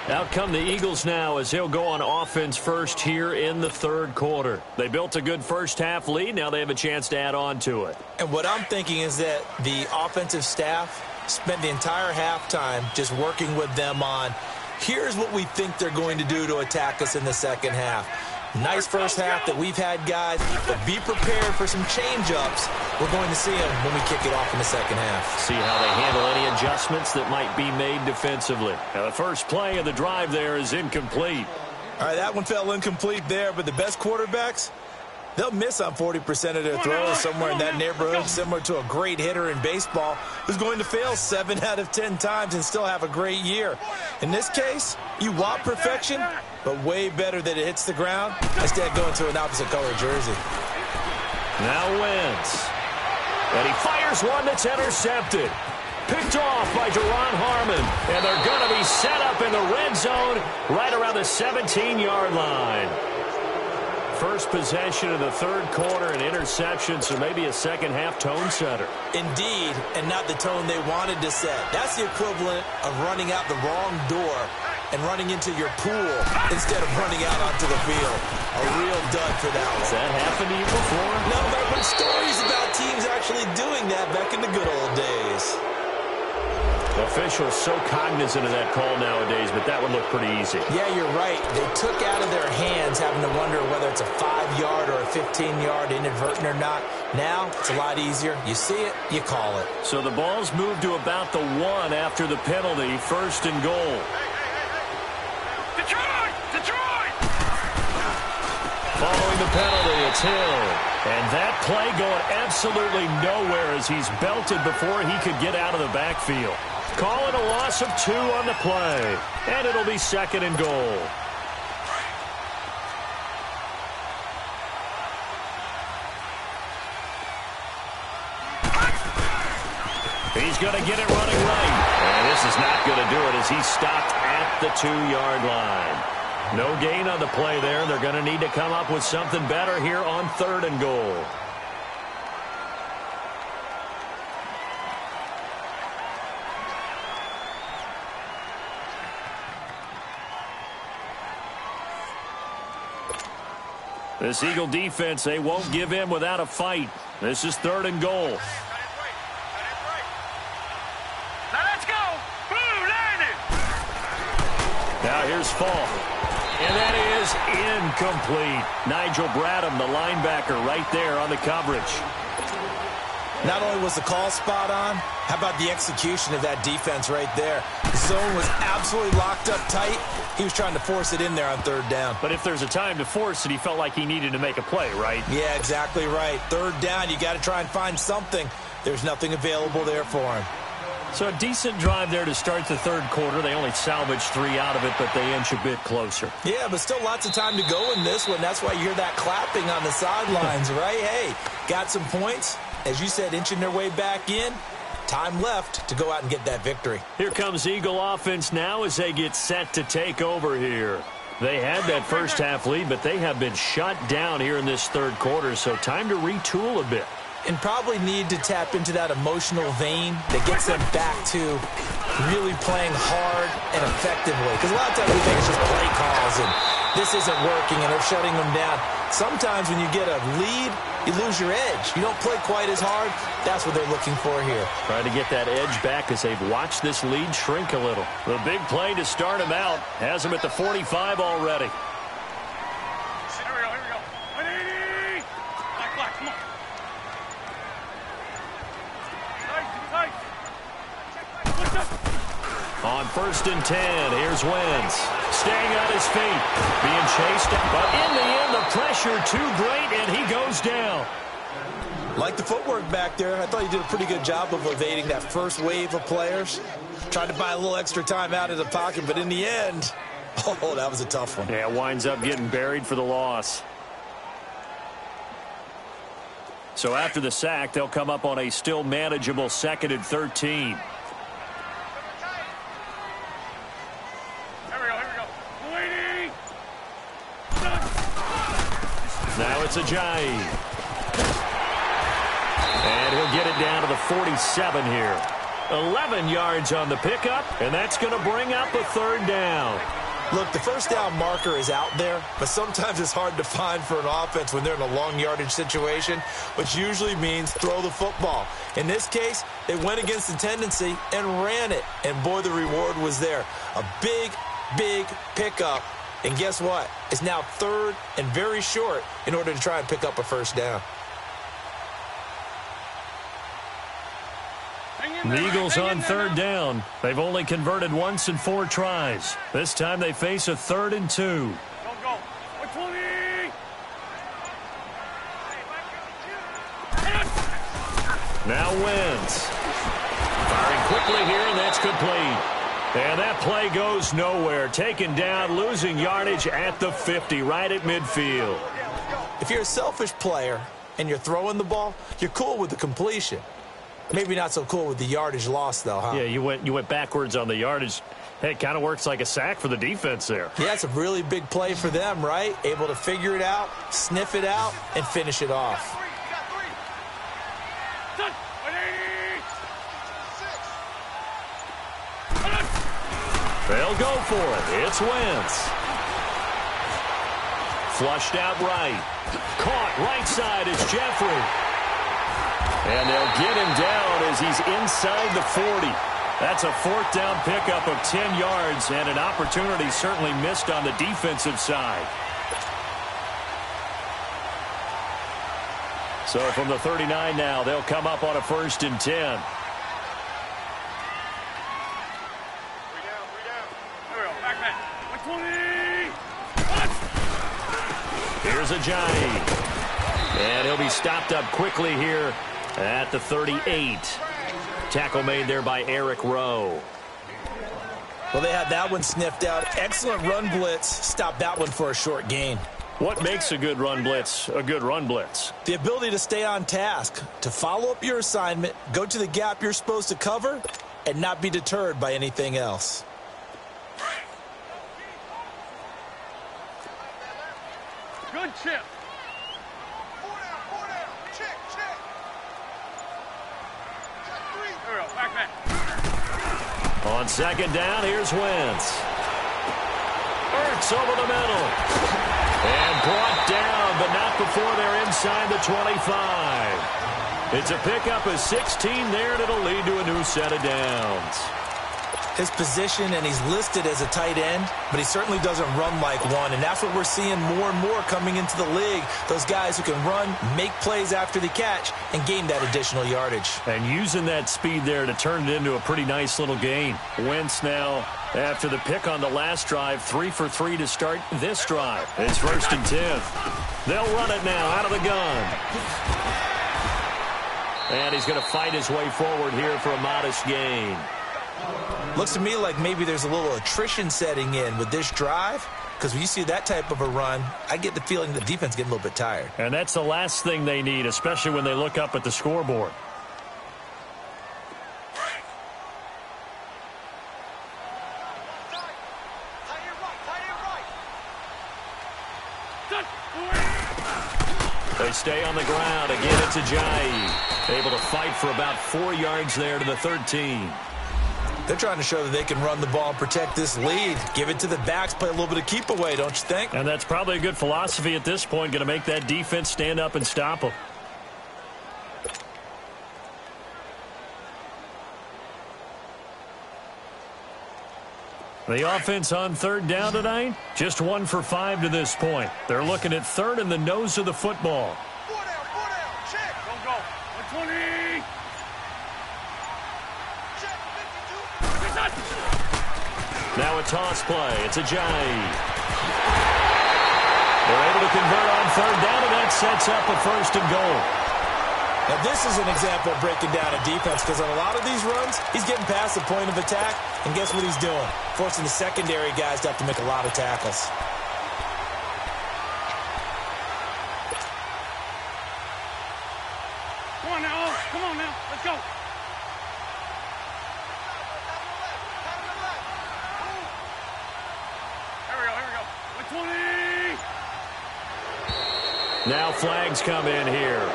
Out come the Eagles now as he'll go on offense first here in the 3rd quarter. They built a good first half lead. Now they have a chance to add on to it. And what I'm thinking is that the offensive staff spent the entire halftime just working with them on, here's what we think they're going to do to attack us in the second half. Nice first half that we've had, guys, but be prepared for some change-ups. We're going to see them when we kick it off in the second half. See how they handle any adjustments that might be made defensively. Now, the first play of the drive there is incomplete. All right, that one fell incomplete there, but the best quarterbacks, they'll miss on 40% of their throws, somewhere in that neighborhood, similar to a great hitter in baseball who's going to fail 7 out of 10 times and still have a great year. In this case, you want perfection, but way better that it hits the ground instead of going to an opposite color jersey. Now Wentz. And he fires one that's intercepted. Picked off by Duron Harmon. And they're going to be set up in the red zone right around the 17-yard line. First possession of the 3rd quarter, an interception, so maybe a second-half tone setter. Indeed, and not the tone they wanted to set. That's the equivalent of running out the wrong door and running into your pool instead of running out onto the field. A real dud for that one. Has that happened to you before? No, but I've heard stories about teams actually doing that back in the good old days. Officials so cognizant of that call nowadays, but that would look pretty easy. Yeah, you're right. They took out of their hands having to wonder whether it's a 5 12-yard or a 15-yard, inadvertent or not. Now, it's a lot easier. You see it, you call it. So the ball's moved to about the 1 after the penalty, 1st and goal. Detroit! Following the penalty, it's Hill. And that play going absolutely nowhere as he's belted before he could get out of the backfield. Call it a loss of 2 on the play. And it'll be 2nd and goal. He's going to get it running right. And this is not going to do it as he's stopped at the 2-yard line. No gain on the play there. They're going to need to come up with something better here on 3rd and goal. This Eagle defense, they won't give in without a fight. This is 3rd and goal. Now here's Falk. And that is incomplete. Nigel Bradham, the linebacker, right there on the coverage. Not only was the call spot on, how about the execution of that defense right there? The zone was absolutely locked up tight. He was trying to force it in there on 3rd down. But if there's a time to force it, he felt like he needed to make a play, right? Yeah, exactly right. 3rd down, you got to try and find something. There's nothing available there for him. So a decent drive there to start the 3rd quarter. They only salvaged 3 out of it, but they inch a bit closer. Yeah, but still lots of time to go in this one. That's why you hear that clapping on the sidelines, right? Hey, got some points. As you said, inching their way back in. Time left to go out and get that victory. Here comes Eagle offense now as they get set to take over here. They had that first half lead, but they have been shut down here in this 3rd quarter, so time to retool a bit. And probably need to tap into that emotional vein that gets them back to really playing hard and effectively. Because a lot of times we think it's just play calls and this isn't working and they're shutting them down. Sometimes when you get a lead, you lose your edge. You don't play quite as hard. That's what they're looking for here. Trying to get that edge back as they've watched this lead shrink a little. The big play to start him out has him at the 45 already. Here we go. 180! Black, come on. On 1st and 10, here's Wentz. Staying on his feet, being chased, but in the end, the pressure too great, and he goes down. Like the footwork back there, I thought he did a pretty good job of evading that first wave of players. Tried to buy a little extra time out of the pocket, but in the end, oh, that was a tough one. Yeah, winds up getting buried for the loss. So after the sack, they'll come up on a still manageable 2nd and 13. Now it's Ajayi. And he'll get it down to the 47 here. 11 yards on the pickup, and that's going to bring up a 3rd down. Look, the 1st down marker is out there, but sometimes it's hard to find for an offense when they're in a long yardage situation, which usually means throw the football. In this case, they went against the tendency and ran it, and boy, the reward was there. A big, big pickup. And guess what? It's now 3rd and very short in order to try and pick up a 1st down. The Eagles on 3rd down. They've only converted once in 4 tries. This time they face a 3rd and 2. Go. 20! Now Wentz. Firing quickly here, and that's complete. And that play goes nowhere. Taken down, losing yardage at the 50, right at midfield. If you're a selfish player and you're throwing the ball, you're cool with the completion. Maybe not so cool with the yardage loss, though, huh? Yeah, you went backwards on the yardage. Hey, it kind of works like a sack for the defense there. Yeah, it's a really big play for them, right? Able to figure it out, sniff it out, and finish it off. They'll go for it. It's Wentz. Flushed out right. Caught right side. It's Jeffrey. And they'll get him down as he's inside the 40. That's a 4th down pickup of 10 yards and an opportunity certainly missed on the defensive side. So from the 39 now, they'll come up on a 1st and 10. Here's Ajayi. And he'll be stopped up quickly here at the 38. Tackle made there by Eric Rowe. Well, they had that one sniffed out. Excellent run blitz. Stopped that one for a short gain. What makes a good run blitz a good run blitz? The ability to stay on task, to follow up your assignment, go to the gap you're supposed to cover, and not be deterred by anything else. Good chip. Four down. Check. Check 3. There we go. Back. On 2nd down, here's Wentz. Ertz over the middle. And brought down, but not before they're inside the 25. It's a pickup of 16 there, and it'll lead to a new set of downs. His position, and he's listed as a tight end, but he certainly doesn't run like one, and that's what we're seeing more and more coming into the league. Those guys who can run, make plays after the catch, and gain that additional yardage. And using that speed there to turn it into a pretty nice little gain. Wentz now, after the pick on the last drive, 3 for 3 to start this drive. It's 1st and 10. They'll run it now out of the gun. And he's going to fight his way forward here for a modest gain. Looks to me like maybe there's a little attrition setting in with this drive, because when you see that type of a run, I get the feeling the defense getting a little bit tired. And that's the last thing they need, especially when they look up at the scoreboard. They stay on the ground. Again, it's Ajayi. Able to fight for about 4 yards there to the 13. They're trying to show that they can run the ball and protect this lead. Give it to the backs, play a little bit of keep away, don't you think? And that's probably a good philosophy at this point, going to make that defense stand up and stop them. The offense on 3rd down tonight, just 1 for 5 to this point. They're looking at 3rd in the nose of the football. 4 down. Check. Don't go. 120. Now a toss play. It's Ajayi. They're able to convert on 3rd down, and that sets up a 1st and goal. Now this is an example of breaking down a defense, because on a lot of these runs, he's getting past the point of attack, and guess what he's doing? Forcing the secondary guys to have to make a lot of tackles. Come on now. Let's go. Now flags come in here.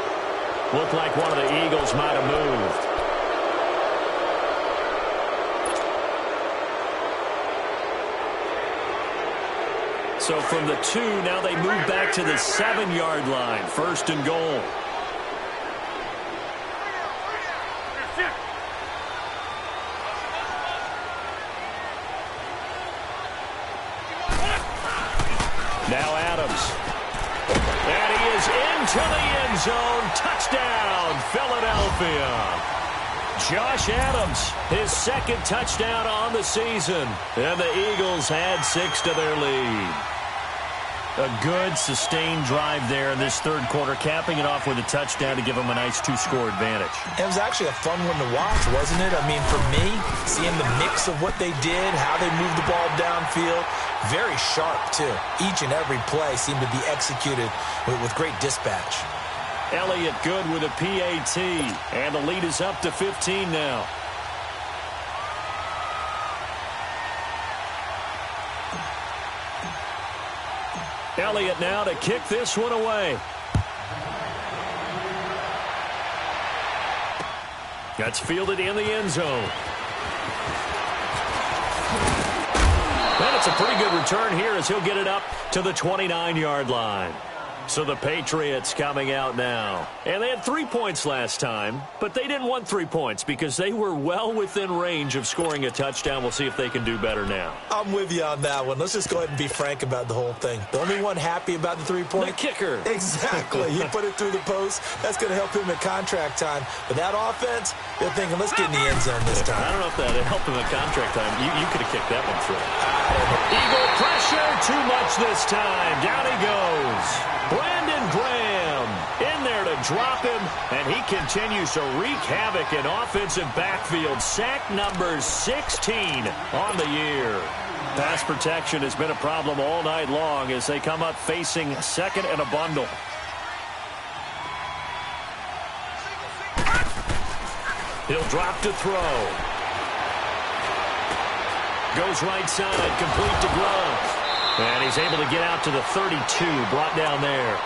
Looked like one of the Eagles might have moved. So from the 2, now they move back to the 7-yard line. 1st and goal. Now Adams. And he is into the end zone. Touchdown, Philadelphia. Josh Adams, his 2nd touchdown on the season. And the Eagles add 6 to their lead. A good, sustained drive there in this 3rd quarter, capping it off with a touchdown to give them a nice 2-score advantage. It was actually a fun one to watch, wasn't it? I mean, for me, seeing the mix of what they did, how they moved the ball downfield, very sharp, too. Each and every play seemed to be executed with great dispatch. Elliott good with a PAT, and the lead is up to 15 now. Elliott now to kick this one away. That's fielded in the end zone. And it's a pretty good return here as he'll get it up to the 29-yard line. So the Patriots coming out now. And they had 3 points last time, but they didn't want 3 points because they were well within range of scoring a touchdown. We'll see if they can do better now. I'm with you on that one. Let's just go ahead and be frank about the whole thing. The only one happy about the 3-point? The kicker. Exactly. He put it through the post. That's going to help him at contract time. But that offense, they're thinking, let's get in the end zone this time. I don't know if that helped him at contract time. You could have kicked that one through. Eagle pressure, too much this time. Down he goes. Brandon Graham in there to drop him, and he continues to wreak havoc in offensive backfield. Sack number 16 on the year. Pass protection has been a problem all night long as they come up facing second and a bundle. He'll drop to throw. Goes right side, complete to Grunt. And he's able to get out to the 32, brought down there.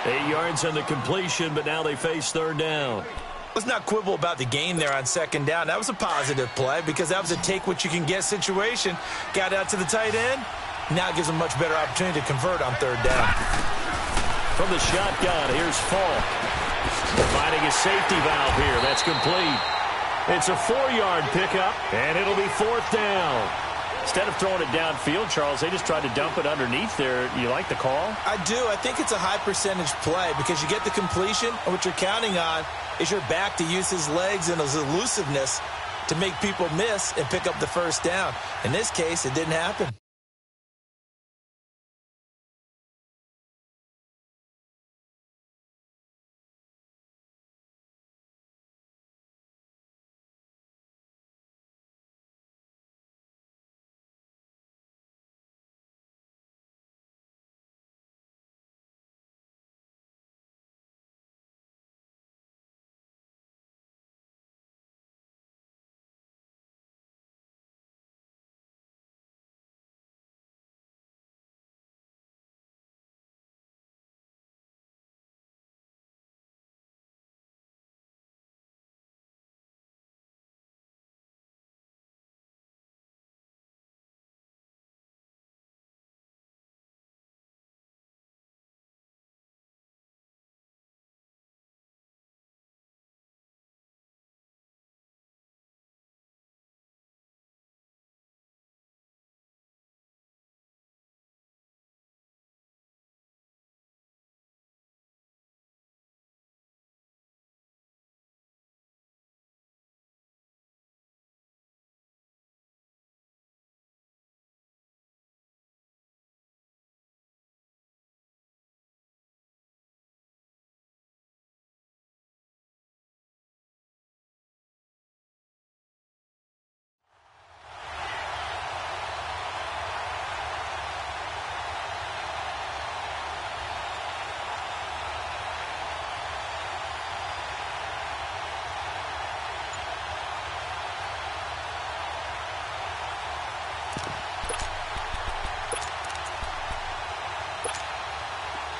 8 yards on the completion, but now they face third down. Let's not quibble about the game there on second down. That was a positive play because that was a take-what-you-can-get situation. Got out to the tight end. Now it gives them a much better opportunity to convert on third down. From the shotgun, here's Falk. Finding his safety valve here. That's complete. It's a 4-yard pickup, and it'll be fourth down. Instead of throwing it downfield, Charles, they just tried to dump it underneath there. You like the call? I do. I think it's a high-percentage play because you get the completion, and what you're counting on is your back to use his legs and his elusiveness to make people miss and pick up the first down. In this case, it didn't happen.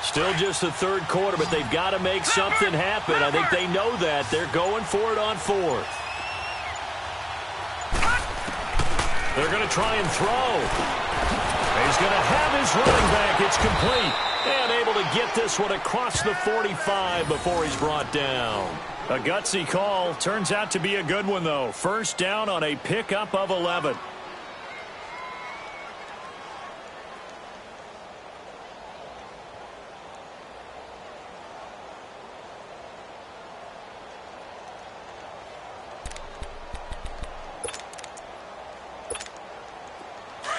Still just the third quarter, but they've got to make something happen. I think they know that. They're going for it on fourth. They're going to try and throw. He's going to have his running back. It's complete. And able to get this one across the 45 before he's brought down. A gutsy call. Turns out to be a good one, though. First down on a pickup of 11.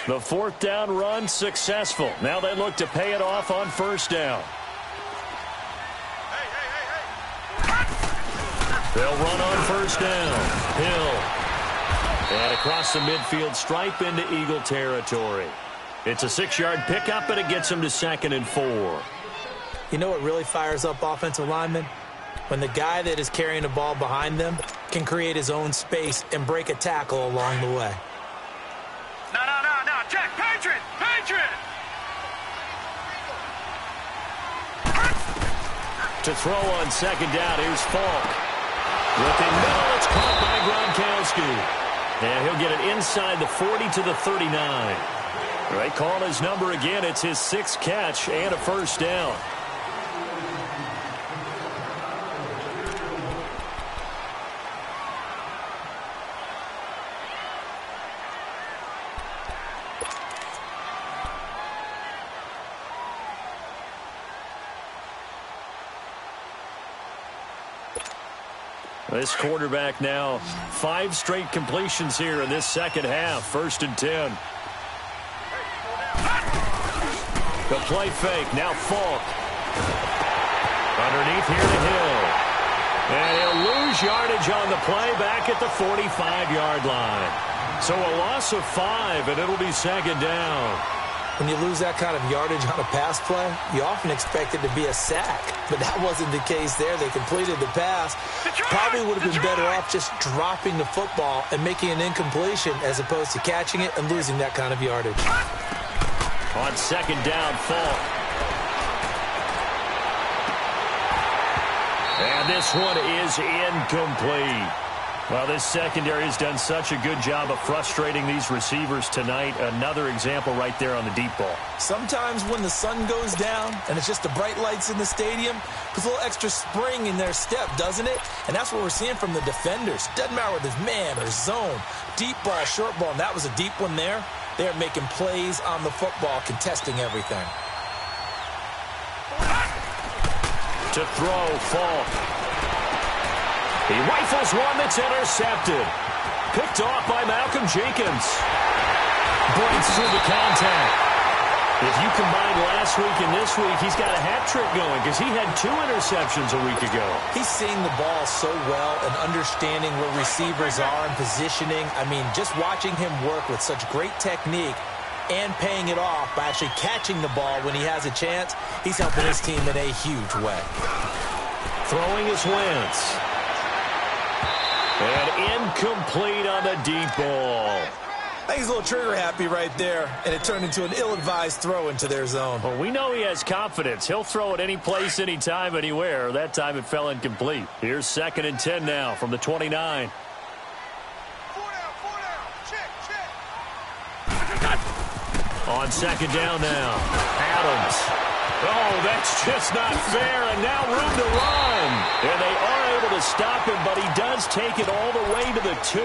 The fourth down run successful. Now they look to pay it off on first down. They'll run on first down. Hill. And across the midfield stripe into Eagle territory. It's a 6-yard pickup, and it gets them to 2nd and 4. You know what really fires up offensive linemen? When the guy that is carrying the ball behind them can create his own space and break a tackle along the way. No, check, Patriot! To throw on second down, here's Falk. Looking middle, it's caught by Gronkowski. And he'll get it inside the 40 to the 39. They call his number again. It's his 6th catch and a first down. This quarterback now 5 straight completions here in this second half. 1st and 10. The play fake. Now Falk. Underneath here to Hill. And he'll lose yardage on the play back at the 45-yard line. So a loss of 5, and it'll be 2nd down. When you lose that kind of yardage on a pass play, you often expect it to be a sack. But that wasn't the case there. They completed the pass. Probably would have been better off just dropping the football and making an incompletion as opposed to catching it and losing that kind of yardage. On 2nd down, Falk. And this one is incomplete. Well, this secondary has done such a good job of frustrating these receivers tonight. Another example right there on the deep ball. Sometimes when the sun goes down and it's just the bright lights in the stadium, there's a little extra spring in their step, doesn't it? And that's what we're seeing from the defenders. Doesn't matter whether it's man or zone, deep ball, short ball, and that was a deep one there. They're making plays on the football, contesting everything. To throw, Falk. He rifles one that's intercepted. Picked off by Malcolm Jenkins. Breaks through the contact. If you combine last week and this week, he's got a hat trick going because he had 2 interceptions a week ago. He's seeing the ball so well and understanding where receivers are and positioning. I mean, just watching him work with such great technique and paying it off by actually catching the ball when he has a chance, he's helping his team in a huge way. Throwing his Wentz. And incomplete on the deep ball. I think he's a little trigger happy right there, and it turned into an ill-advised throw into their zone. Well, we know he has confidence. He'll throw it any place, anytime, anywhere. That time it fell incomplete. Here's 2nd and 10 now from the 29. 4 down. Check. On 2nd down now. Adams. Oh, that's just not fair, and now room to run. And they are able to stop him, but he does take it all the way to the 2.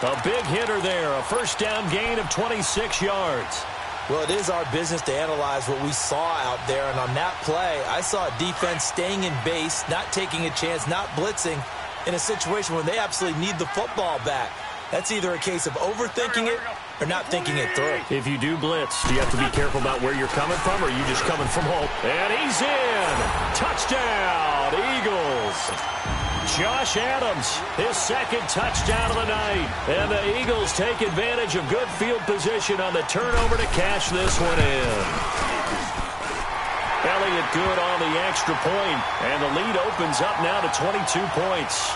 A big hitter there, a 1st down gain of 26 yards. Well, it is our business to analyze what we saw out there, and on that play, I saw a defense staying in base, not taking a chance, not blitzing, in a situation where they absolutely need the football back. That's either a case of overthinking it or not thinking it through. If you do blitz, do you have to be careful about where you're coming from, or are you just coming from home? And he's in! Touchdown, Eagles! Josh Adams, his 2nd touchdown of the night. And the Eagles take advantage of good field position on the turnover to cash this one in. Elliott good on the extra point, and the lead opens up now to 22 points.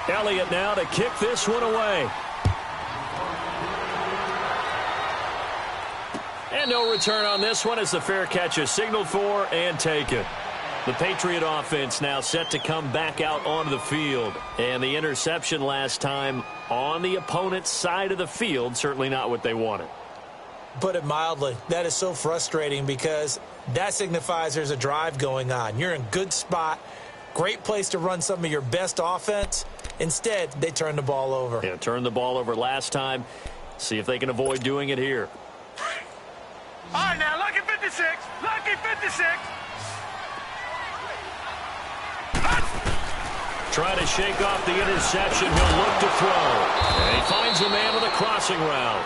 Elliott now to kick this one away. And no return on this one as the fair catch is signaled for and taken. The Patriot offense now set to come back out onto the field. And the interception last time on the opponent's side of the field, certainly not what they wanted. Put it mildly, that is so frustrating because that signifies there's a drive going on. You're in good spot, great place to run some of your best offense. Instead, they turn the ball over. Yeah, turned the ball over last time. See if they can avoid doing it here. All right, now, lucky 56. Lucky 56. Trying to shake off the interception. He'll look to throw. And he finds a man with a crossing route.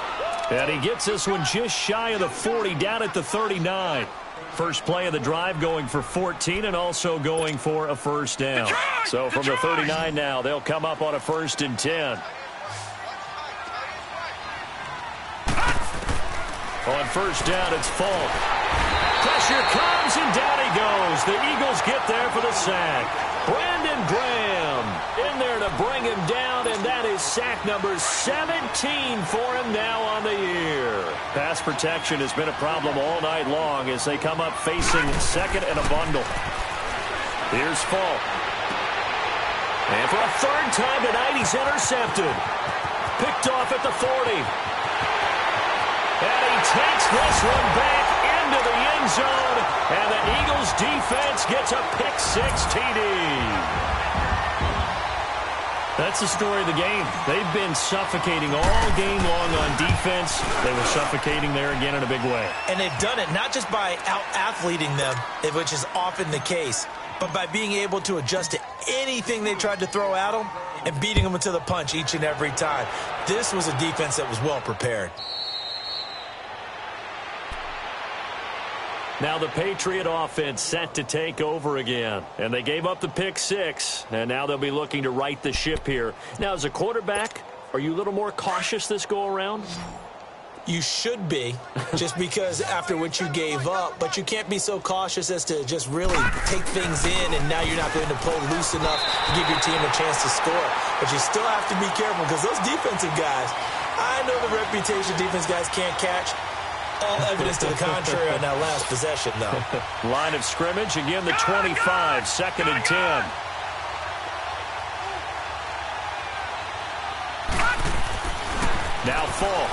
And he gets this one just shy of the 40, down at the 39. First play of the drive going for 14 and also going for a 1st down. So from the 39 now, they'll come up on a 1st and 10. On 1st down, it's Falk. Pressure comes, and down he goes. The Eagles get there for the sack. Brandon Graham in there to bring him down, and that is sack number 17 for him now on the year. Pass protection has been a problem all night long as they come up facing 2nd and a bundle. Here's Falk. And for a 3rd time tonight, he's intercepted. Picked off at the 40. And he takes this one back into the end zone, and the Eagles defense gets a pick-6 TD. That's the story of the game. They've been suffocating all game long on defense. They were suffocating there again in a big way. And they've done it not just by out-athleting them, which is often the case, but by being able to adjust to anything they tried to throw at them and beating them to the punch each and every time. This was a defense that was well prepared. Now the Patriot offense set to take over again. And they gave up the pick-6, and now they'll be looking to right the ship here. Now, as a quarterback, are you a little more cautious this go-around? You should be, just because after what you gave up, but you can't be so cautious as to just really take things in, and now you're not going to play loose enough to give your team a chance to score. But you still have to be careful, because those defensive guys, I know the reputation defense guys can't catch. All evidence to the contrary on that last possession, though. Line of scrimmage, again the 25, 2nd and 10. Now Falk.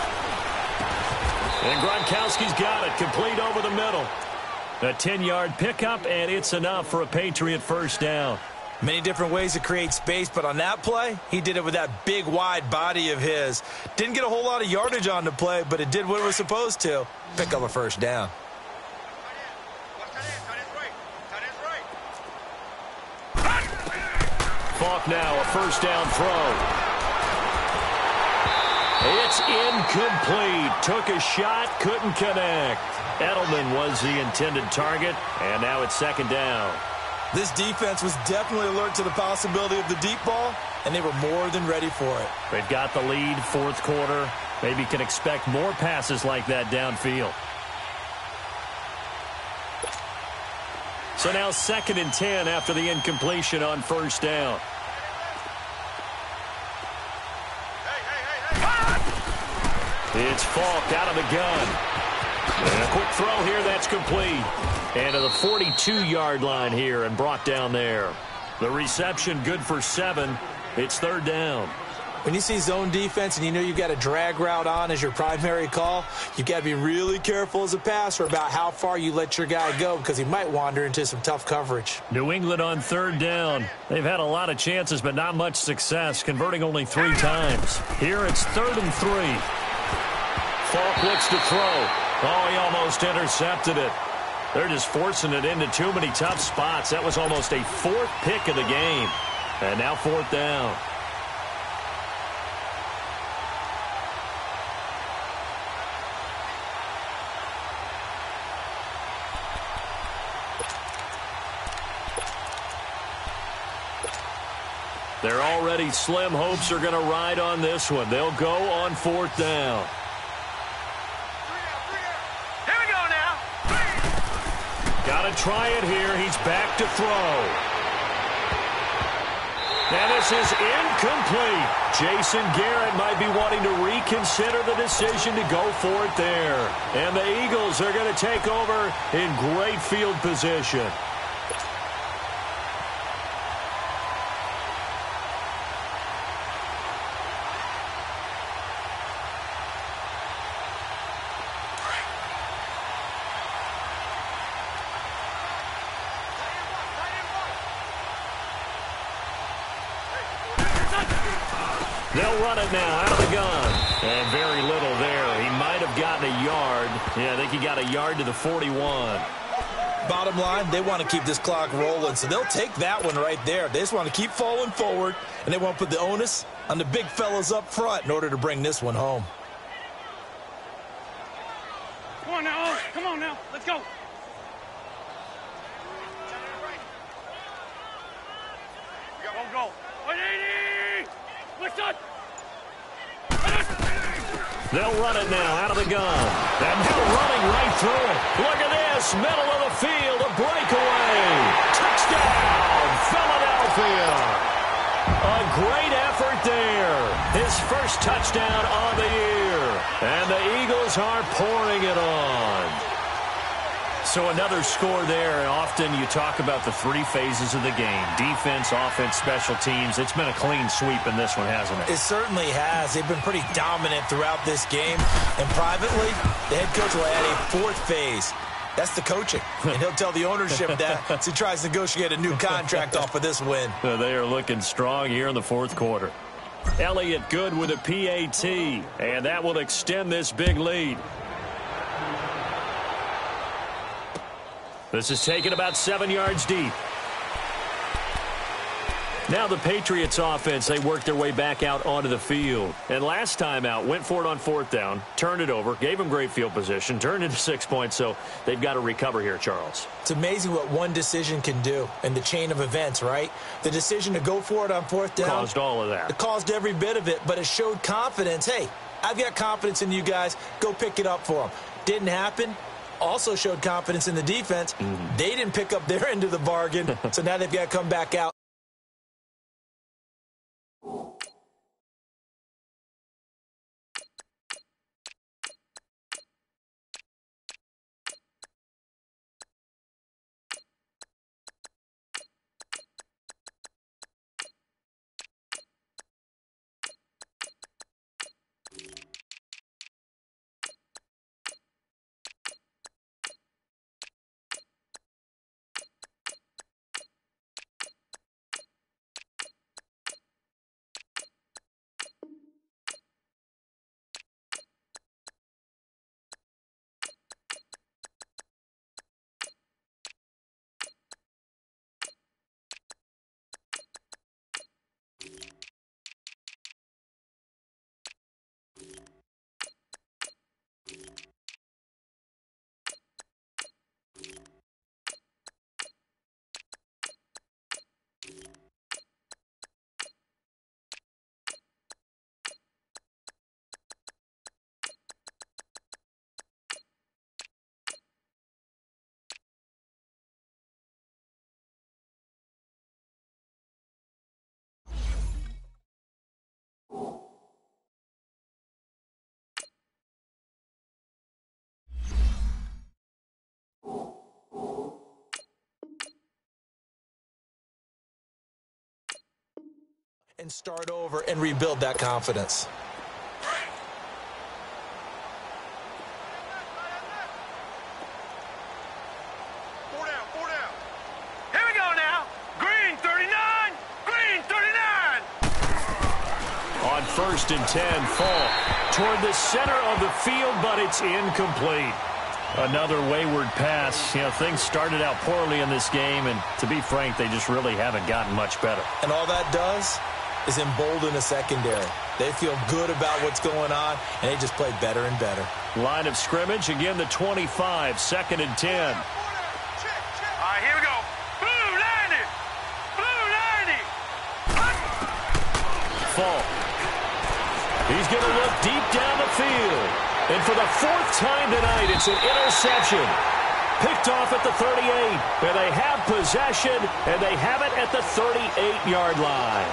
And Gronkowski's got it, complete over the middle. A 10-yard pickup, and it's enough for a Patriot first down. Many different ways to create space, but on that play, he did it with that big, wide body of his. Didn't get a whole lot of yardage on the play, but it did what it was supposed to. Pick up a first down. Falk now, a first down throw. It's incomplete. Took a shot, couldn't connect. Edelman was the intended target, and now it's 2nd down. This defense was definitely alert to the possibility of the deep ball, and they were more than ready for it. They've got the lead, 4th quarter. Maybe can expect more passes like that downfield. So now 2nd and 10 after the incompletion on first down. It's Falk out of the gun. And a quick throw here, that's complete. And to the 42-yard line here and brought down there. The reception good for 7. It's 3rd down. When you see zone defense and you know you've got a drag route on as your primary call, you've got to be really careful as a passer about how far you let your guy go, because he might wander into some tough coverage. New England on 3rd down. They've had a lot of chances but not much success, converting only 3 times. Here it's 3rd and 3. Falk looks to throw. Oh, he almost intercepted it. They're just forcing it into too many tough spots. That was almost a 4th pick of the game. And now 4th down. They're already slim hopes are going to ride on this one. They'll go on 4th down. Here we go now. Got to try it here. He's back to throw. And this is incomplete. Jason Garrett might be wanting to reconsider the decision to go for it there. And the Eagles are going to take over in great field position. They'll run it now out of the gun. And very little there. He might have gotten a yard. Yeah, I think he got a yard to the 41. Bottom line, they want to keep this clock rolling, so they'll take that one right there. They just want to keep falling forward, and they want to put the onus on the big fellas up front in order to bring this one home. Come on now. Come on now. Let's go. Go, go. 180. Let's go. They'll run it now out of the gun. And they're running right through it. Look at this. Middle of the field. A breakaway. Touchdown, Philadelphia. A great effort there. His first touchdown of the year. And the Eagles are pouring it on. So another score there, and often you talk about the three phases of the game. Defense, offense, special teams. It's been a clean sweep in this one, hasn't it? It certainly has. They've been pretty dominant throughout this game. And privately, the head coach will add a fourth phase. That's the coaching. And he'll tell the ownership that as he tries to negotiate a new contract off of this win. They are looking strong here in the fourth quarter. Elliott good with a PAT, and that will extend this big lead. This is taken about 7 yards deep. Now the Patriots offense, they worked their way back out onto the field. And last time out, went for it on fourth down, turned it over, gave them great field position, turned into 6 points, so they've got to recover here, Charles. It's amazing what one decision can do in the chain of events, right? The decision to go for it on fourth down. Caused all of that. It caused every bit of it, but it showed confidence. Hey, I've got confidence in you guys. Go pick it up for them. Didn't happen. Also showed confidence in the defense. They didn't pick up their end of the bargain, so now they've got to come back out. And start over and rebuild that confidence. Four down. Here we go now. Green 39. Green 39. On 1st and 10, Fall toward the center of the field, but it's incomplete. Another wayward pass. You know, things started out poorly in this game, and to be frank, they just really haven't gotten much better. And all that does is embolden the secondary. They feel good about what's going on, and they just play better and better. Line of scrimmage, again the 25, 2nd and 10. All right, here we go. Blue 90. Blue 90. Fall. He's going to look deep down the field. And for the 4th time tonight, it's an interception. Picked off at the 38. And they have possession, and they have it at the 38-yard line.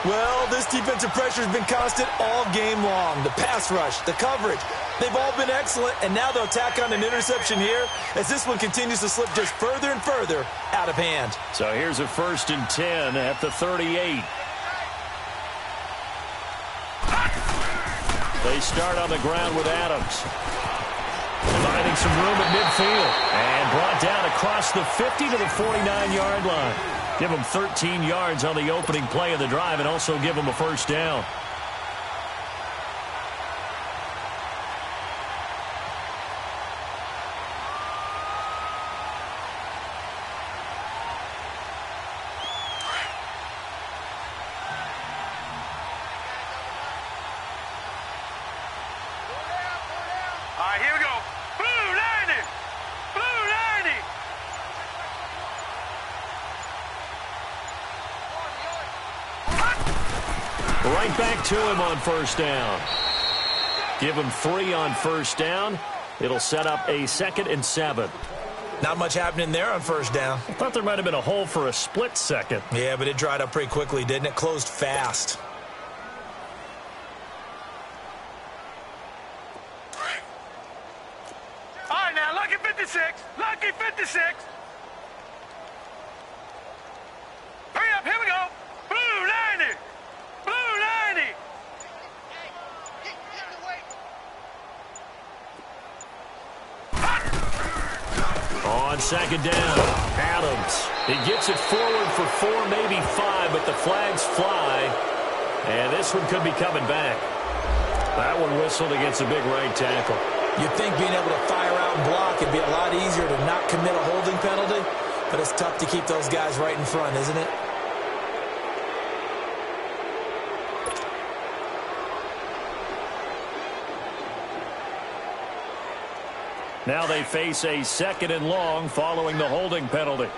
Well, this defensive pressure has been constant all game long. The pass rush, the coverage, they've all been excellent, and now they'll tack on an interception here as this one continues to slip just further and further out of hand. So here's a 1st and 10 at the 38. They start on the ground with Adams. Finding some room at midfield. And brought down across the 50 to the 49-yard line. Give them 13 yards on the opening play of the drive and also give them a 1st down. All right, here we go. Blue 90. Blue 90. Right back to him on 1st down. Give him 3 on 1st down. It'll set up a 2nd and 7. Not much happening there on 1st down. I thought there might have been a hole for a split second. Yeah, but it dried up pretty quickly, didn't it? Closed fast. All right, now look at 50. 56. Lucky 56. Hurry up, here we go. Blue 90. Blue 90. Get in the way. On second down, Adams. He gets it forward for 4, maybe 5, but the flags fly. And this one could be coming back. That one whistled against a big right tackle. You'd think being able to fire out and block would be a lot easier to not commit a holding penalty, but it's tough to keep those guys right in front, isn't it? Now they face a 2nd and long following the holding penalty.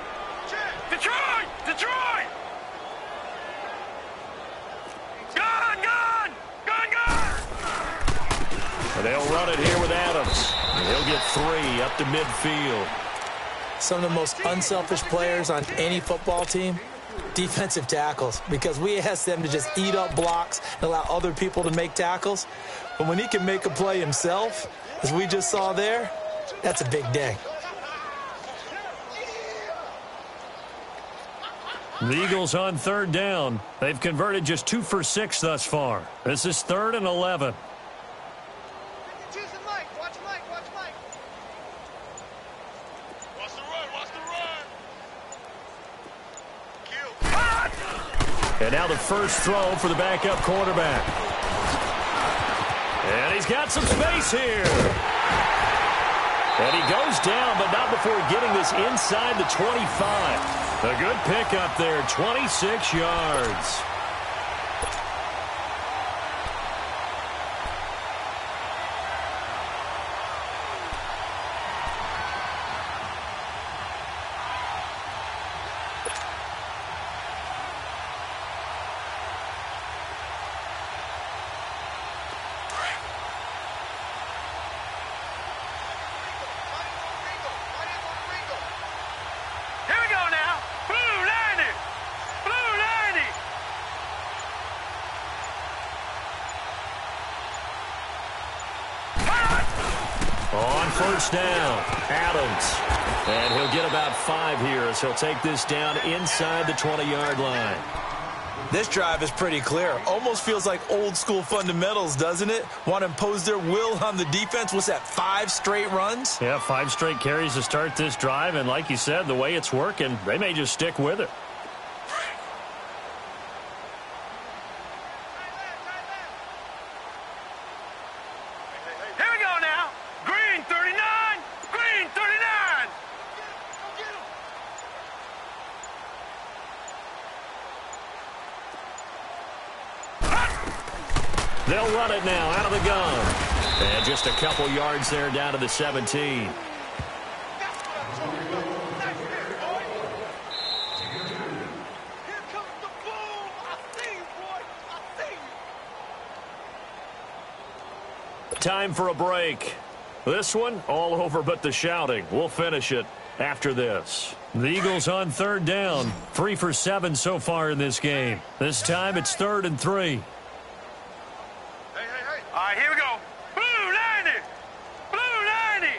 Detroit! Detroit! Gun! Gun! Gun! Gun! And they'll run it here with Adams. And he'll get 3 up to midfield. Some of the most unselfish players on any football team, defensive tackles, because we ask them to just eat up blocks and allow other people to make tackles. But when he can make a play himself, as we just saw there, that's a big day. The Eagles on 3rd down. They've converted just 2 for 6 thus far. This is 3rd and 11. Choose the Mike. Watch Mike. Watch Mike. Watch the run. Watch the run. Kill. And now the first throw for the backup quarterback. And he's got some space here. And he goes down, but not before getting this inside the 25. A good pickup there, 26 yards. Here we go now. Blue 90. Blue 90. On first down, Adams. And he'll get about 5 here as he'll take this down inside the 20-yard line. This drive is pretty clear. Almost feels like old school fundamentals, doesn't it? Want to impose their will on the defense. What's that, 5 straight runs? Yeah, 5 straight carries to start this drive. And like you said, the way it's working, they may just stick with it. Here we go now. Green 39. Green 39. They'll run it now out of the gun. And just a couple yards there down to the 17. Time for a break. This one, all over but the shouting. We'll finish it after this. The Eagles on 3rd down. 3 for 7 so far in this game. This time it's 3rd and 3. All right, here we go. Blue 90. Blue 90.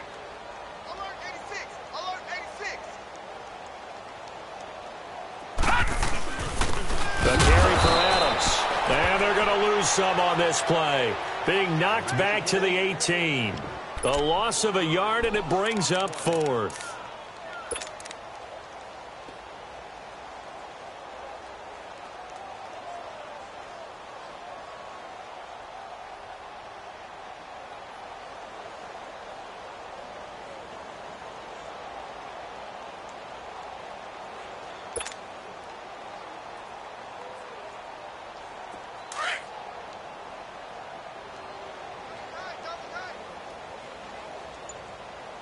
Alert 86. Alert 86. The carry for Adams. And they're going to lose some on this play. Being knocked back to the 18. A loss of a yard, and it brings up 4th.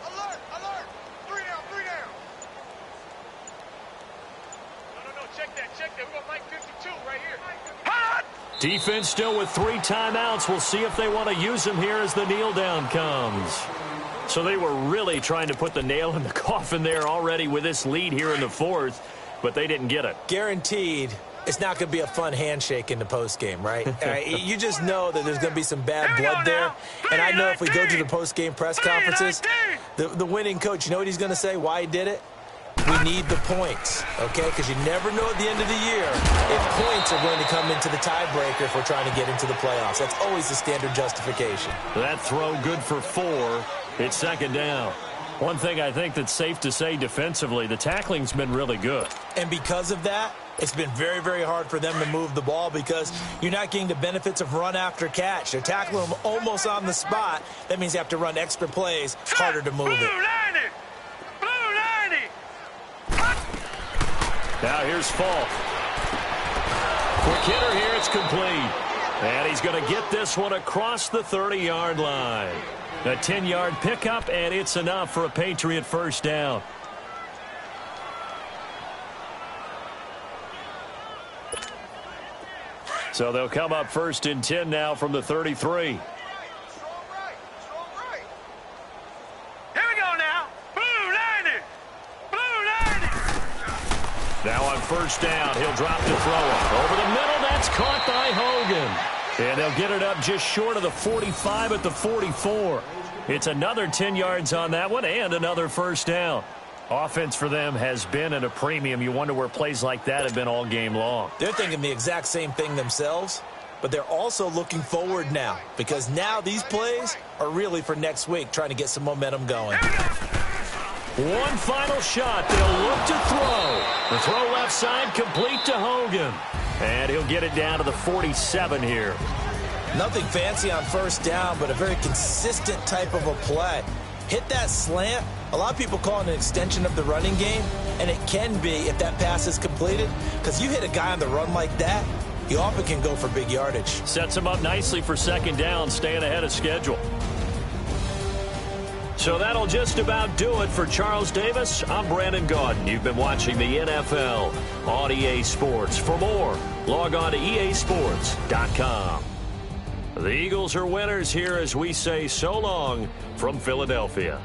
Alert. Alert. 3 down. 3 down. No. Check that. Check that. We got Mike 52 right here. Hot. Defense still with 3 timeouts. We'll see if they want to use them here as the kneel down comes. So they were really trying to put the nail in the coffin there already with this lead here in the 4th, but they didn't get it. Guaranteed it's not going to be a fun handshake in the postgame, right? You just know that there's going to be some bad blood there. And I know if we go to the postgame press conferences, The winning coach, you know what he's going to say, why he did it? We need the points, okay? Because you never know at the end of the year if points are going to come into the tiebreaker if we're trying to get into the playoffs. That's always the standard justification. That throw good for 4. It's second down. One thing I think that's safe to say defensively, the tackling's been really good. And because of that, it's been very, very hard for them to move the ball because you're not getting the benefits of run after catch. They're tackling them almost on the spot. That means you have to run extra plays. It's harder to move it. Now here's Falk. Quick hitter here, it's complete. And he's going to get this one across the 30-yard line. A 10-yard pickup, and it's enough for a Patriot first down. So they'll come up first and 10 now from the 33. Now on first down, he'll drop to throw it. Over the middle, that's caught by Hogan. And they'll get it up just short of the 45 at the 44. It's another 10 yards on that one and another first down. Offense for them has been at a premium. You wonder where plays like that have been all game long. They're thinking the exact same thing themselves, but they're also looking forward now because now these plays are really for next week, trying to get some momentum going. One final shot. They'll look to throw. The throw left side complete to Hogan. And he'll get it down to the 47 here. Nothing fancy on first down, but a very consistent type of a play. Hit that slant. A lot of people call it an extension of the running game, and it can be if that pass is completed, because you hit a guy on the run like that, he often can go for big yardage. Sets him up nicely for second down, staying ahead of schedule. So that'll just about do it for Charles Davis. I'm Brandon Gaudin. You've been watching the NFL on EA Sports. For more, log on to easports.com. The Eagles are winners here as we say so long from Philadelphia.